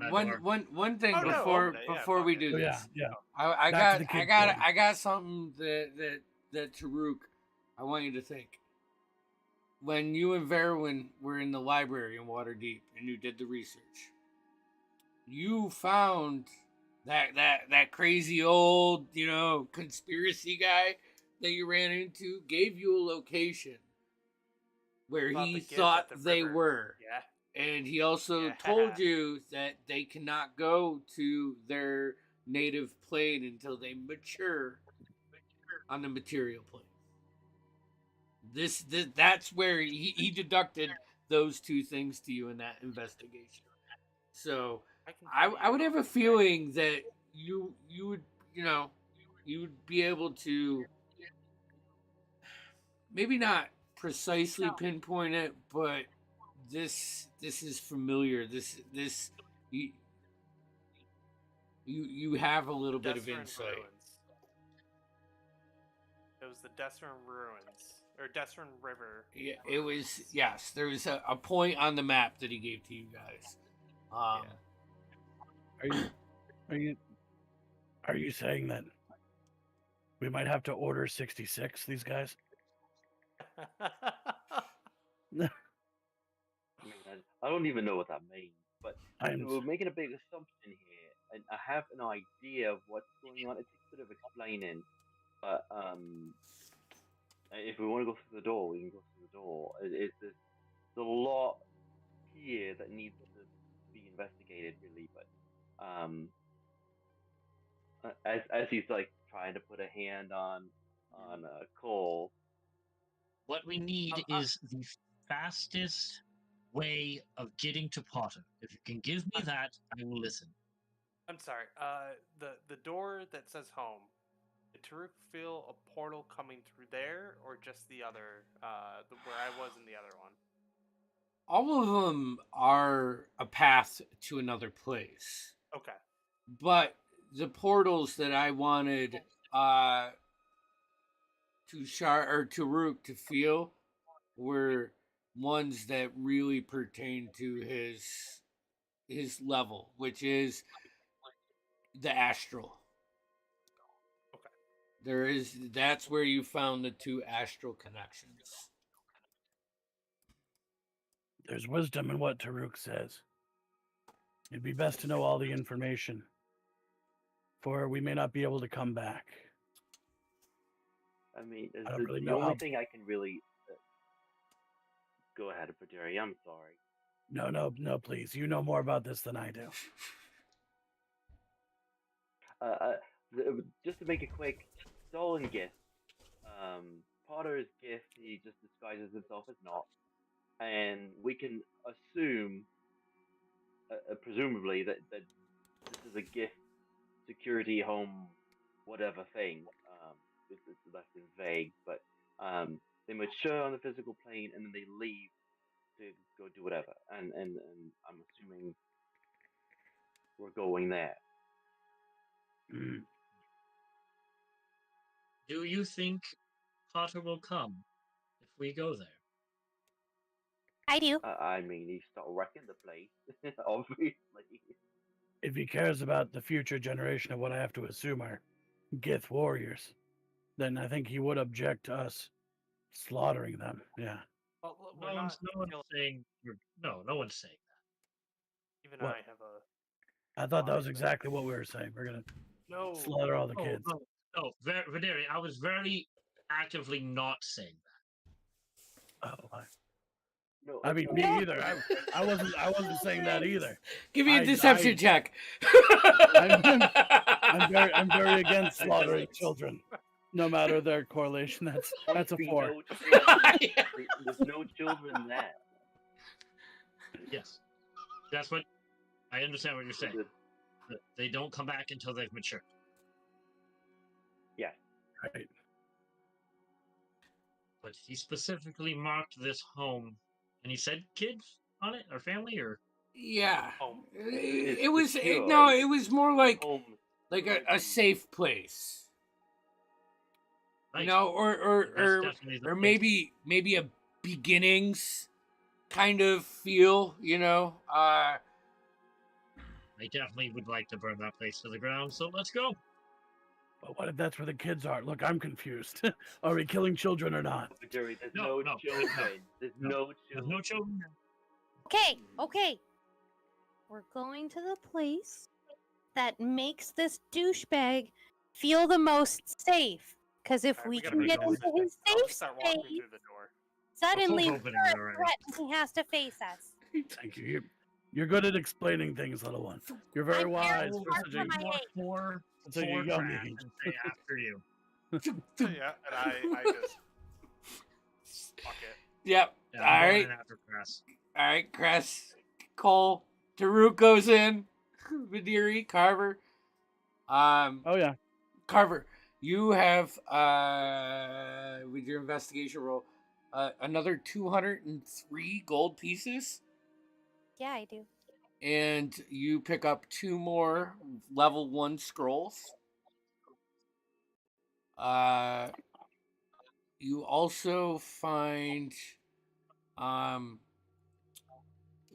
Oh, no, before open it, yeah, before we fuck do it. Oh, this. yeah. I Back to got the I kid got thing. I got something that Taruk I want you to think. When you and Verwin were in the library in Waterdeep and you did the research, you found that crazy old, conspiracy guy that you ran into gave you a location where About he the gift thought at the they river. were. Yeah. And he also Yeah. told you that they cannot go to their native plane until they mature on the material plane. That's where he deducted those two things to you in that investigation. So I would have a feeling that you would you would be able to maybe not precisely pinpoint it, but this is familiar. This you have a little bit of Desrin insight. Ruins. It was the Desrin Ruins. Or Desrin River. Yeah, it was. Yes, there was a point on the map that he gave to you guys. Are you saying that we might have to order 66? These guys. I mean, I don't even know what that means, but I'm we're making a big assumption here, and I have an idea of what's going on. It takes a bit of explaining, but if we want to go through the door, we can go through the door. There's a lot here that needs to be investigated, really. But as he's like trying to put a hand on Cole. What we need is the fastest way of getting to Potter. If you can give me that, I will listen. I'm sorry. The door that says home. Did Taruk feel a portal coming through there, or just the other, where I was in the other one? All of them are a path to another place. Okay. But the portals that I wanted to Rook to feel were ones that really pertain to his level, which is the astral. Okay. That's where you found the two astral connections. There's wisdom in what Taruk says. It'd be best to know all the information, for we may not be able to come back. I mean, I don't really the know only how- thing I can really go ahead, Paderi. I'm sorry. No, please. You know more about this than I do. Just to make it quick, stolen gift. Potter's gift, he just disguises himself as not, and we can assume, presumably, that this is a gift, security, home, whatever thing. It's less than vague, but they mature on the physical plane and then they leave to go do whatever. And I'm assuming we're going there. Mm. Do you think Potter will come if we go there? I do. I mean, he started wrecking the place, obviously. If he cares about the future generation of what I have to assume are Gith warriors, then I think he would object to us slaughtering them. Yeah. Well, No one's saying. No one's saying that. Even What? I have a. I thought that was exactly what we were saying. We're gonna No. slaughter all the kids. No, Videri, I was very actively not saying that. Oh, No, I mean, me either. I wasn't saying that either. Give me a deception check. I'm very against slaughtering children, no matter their correlation. That's a 4. There's no children there. Yes, that's what I understand. What you're saying. That they don't come back until they've matured. Yeah. Right. But he specifically marked this home, and he said kids on it, or family, or Yeah. Home. It was secure. no, it was more like Home. a safe place. nice. You know, That's definitely the or place. maybe a beginnings kind of feel, you know. I definitely would like to burn that place to the ground. So let's go. But what if that's where the kids are? Look, I'm confused. Are we killing children or not? Jerry, there's No, no no, children. There's no There's children. no children. Okay. We're going to the place that makes this douchebag feel the most safe. Because if Alright, we we gotta can be get going. into his I'll safe just start walking space, through the door. suddenly opening we're it a already. threat and he has to face us. Thank you. You're good at explaining things, little one. You're very I'm very wise smart for for such my a, age. Four such a young crap age. and say after you. Yeah, and I just fuck it. Yep. Yeah, All I'm going right. in after Cress. All right, Cress, Cole, Daruk goes in, Vidiri, Carver. Oh yeah. Carver, you have with your investigation roll another 203 gold pieces, Yeah, I do. and you pick up 2 more level 1 scrolls. You also find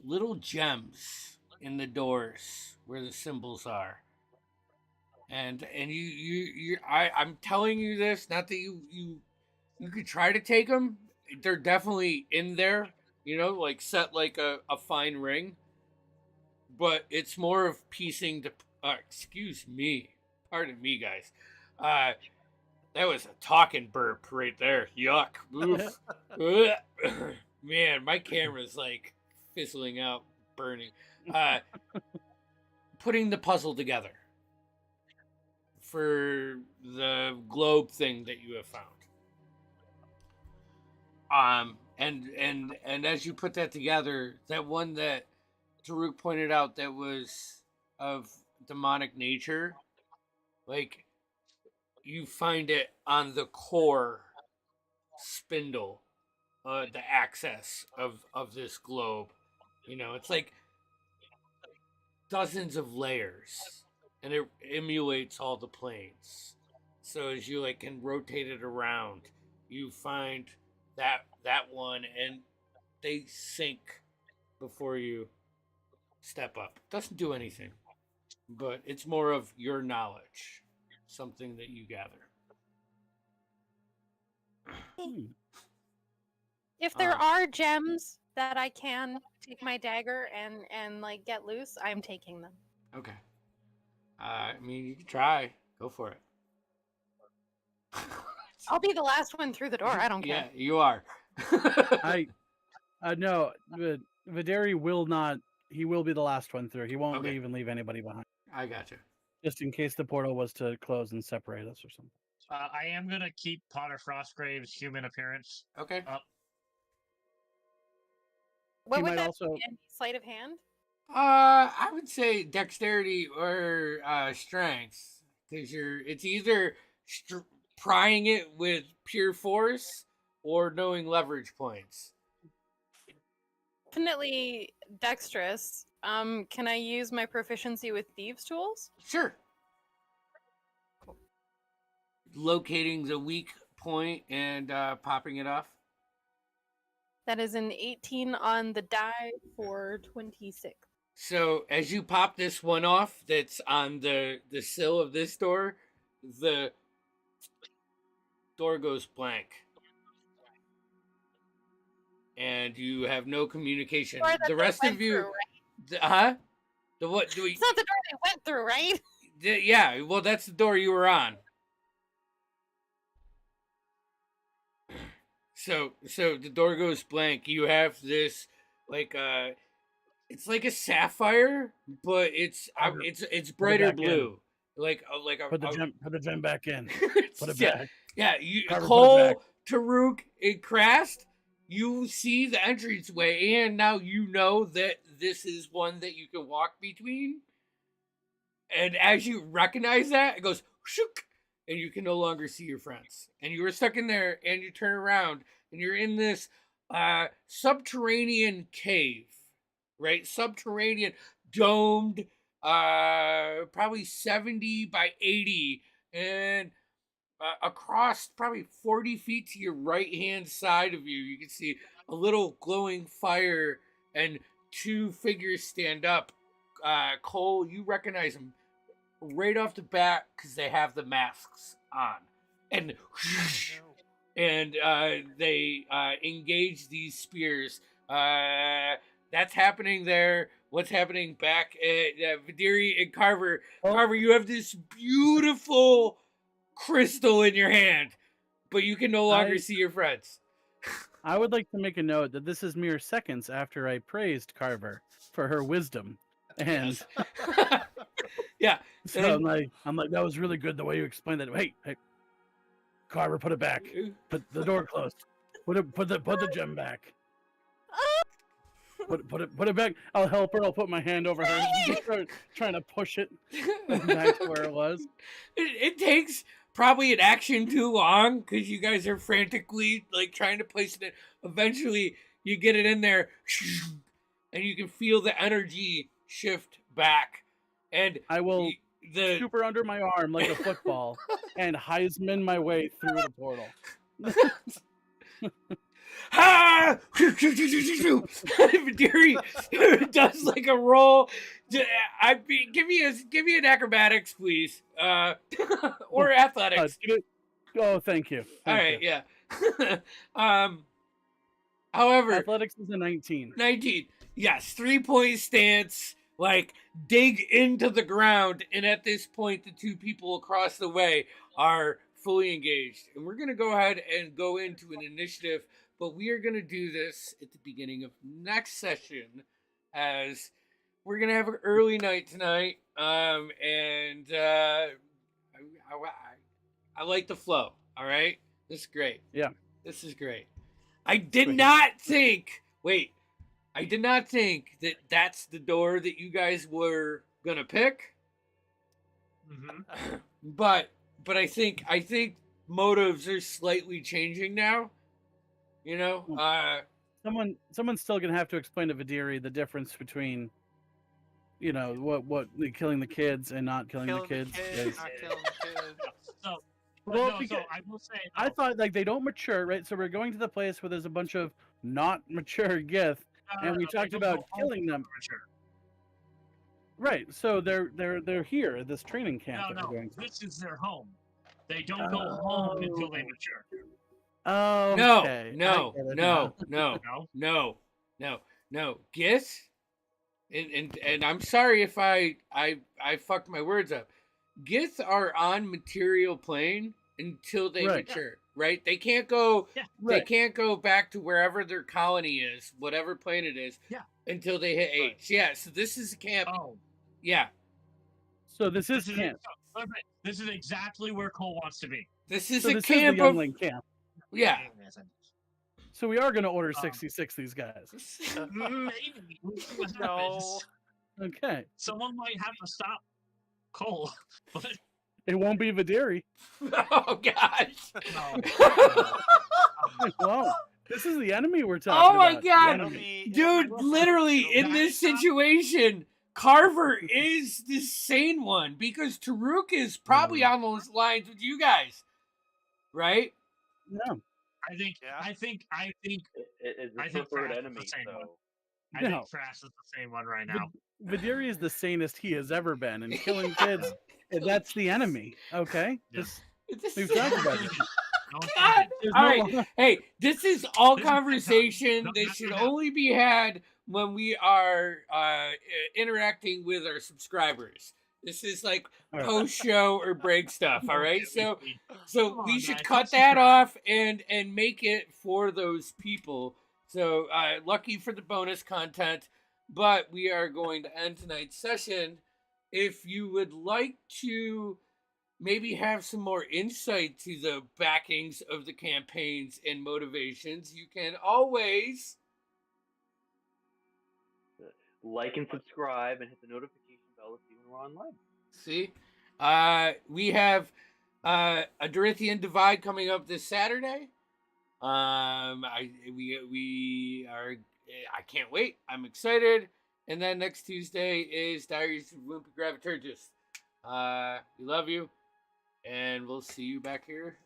little gems in the doors where the symbols are. And I'm telling you this, not that you could try to take them they're definitely in there, you know, like set like a fine ring. But it's more of piecing the. Excuse me, pardon me, guys. That was a talking burp right there. Yuck. Oof. Man, my camera's like fizzling out, burning. Putting the puzzle together for the globe thing that you have found. And as you put that together, that one that Taruk pointed out that was of demonic nature, like you find it on the core spindle, the axis of this globe. You know, it's like dozens of layers, and it emulates all the planes. So as you like can rotate it around, you find that one, and they sink before you step up. Doesn't do anything, but it's more of your knowledge, something that you gather. If there are gems that I can take my dagger and like get loose, I'm taking them. Okay. I mean, you can try. Go for it. I'll be the last one through the door. I don't Yeah, care. you are. No, Videri will not. He will be the last one through. He won't Okay. leave and leave anybody behind, I got you. just in case the portal was to close and separate us or something. I am gonna keep Potter Frostgrave's human appearance Okay. up. What He would might that also. be? Sleight of hand? I would say dexterity or strength, because it's either prying it with pure force or knowing leverage points. Definitely dexterous. Can I use my proficiency with thieves' tools? Sure. Locating the weak point and popping it off. That is an 18 on the die for 26. So as you pop this one off that's on the sill of this door, the door goes blank. And you have no communication. Door that The they rest went of you, through, right? The what do we? It's not the door they went through, right? Yeah, well, that's the door you were on. So the door goes blank. You have this like it's like a sapphire, but it's brighter back in. blue. Like Put the gem back in. Put it yeah, back. yeah. You Carver, put it Cole, back. Taruk, and Krast, you see the entranceway, and now you know that this is one that you can walk between. And as you recognize that, it goes shook, and you can no longer see your friends. And you were stuck in there, and you turn around, and you're in this subterranean cave, right? Subterranean, domed, probably 70 by 80, and across probably 40 feet to your right-hand side of you, you can see a little glowing fire, and two figures stand up. Cole, you recognize them right off the bat because they have the masks on, and they engage these spears. That's happening there. What's happening back at Videri and Carver? Oh. Carver, you have this beautiful crystal in your hand, but you can no longer see your friends. I would like to make a note that this is mere seconds after I praised Carver for her wisdom, and Yeah. so And- I'm like, that was really good the way you explained that. Hey, Carver, put it back. Put the door closed. Put the gem back. Put it back. I'll help her. I'll put my hand over her, just start trying to push it back to where it was. It takes probably an action too long because you guys are frantically like trying to place it in. Eventually, you get it in there, and you can feel the energy shift back. And I will the scoop her under my arm like a football and Heisman my way through the portal. ha! Videri does like a roll. Give me an acrobatics, please, or athletics. Oh, thank you. All Thank right, you. yeah. However, Athletics is a 19. 19. Yes, 3-point stance. Like, dig into the ground. And at this point, the two people across the way are fully engaged. And we're going to go ahead and go into an initiative. But we are going to do this at the beginning of next session, as we're going to have an early night tonight. I like the flow. All right? This is great. Yeah. This is great. I did not think that that's the door that you guys were gonna pick. Mm-hmm. But I think motives are slightly changing now. You know, Someone's still gonna have to explain to Vidiri the difference between, you know, what killing the kids and not killing the kids. is. not killing the kids. So, Well, no, because so I will say, I thought like they don't mature, right? So we're going to the place where there's a bunch of not mature Gith, and we talked about killing them. Mature. Right. So they're here at this training camp that No, we're going to. this is their home. They don't go home until they mature. Oh. no, Okay. no, I get it no, now. no, no. Gith, and I'm sorry if I fucked my words up. Gith are on material plane until they Right. mature, right? They can't go. Yeah. They Right. can't go back to wherever their colony is, whatever plane it is. Yeah. Until they hit Right. H. Yeah. So this is a camp. Oh, Yeah. So this is camp. This is exactly where Cole wants to be. This is So a this camp is the of. youngling camp. Yeah. So we are going to order 66 these guys. Maybe. We'll see what No. happens. Okay. Someone might have to stop Cole, but It won't be Vidiri. Oh gosh. no. Well, this is the enemy we're talking Oh my about. the God. enemy. Dude, literally in this situation, Carver is the sane one because Taruk is probably on those lines with you guys, right? No. I think. Yeah. I think. It's I the think preferred Crash is the enemy, same one. so I No. think Trash is the same one right now. Vidiri is the sanest he has ever been, and killing kids, that's the enemy. Okay? Yeah. We've talked about it. Don't God. think it. There's All no right. more- Hey, this is all This is conversation not that gonna should happen. only be had when we are interacting with our subscribers. This is like All right. post-show or break stuff, all right? So Come on, we should guys, cut let's that subscribe. off and make it for those people. So lucky for the bonus content, but we are going to end tonight's session. If you would like to maybe have some more insight to the backings of the campaigns and motivations, you can always like and subscribe and hit the notification bell to see when we're online. see. We have a Dorithian Divide coming up this Saturday. We are. I can't wait. I'm excited. And then next Tuesday is Diaries of WImpy Graviturgist. We love you, and we'll see you back here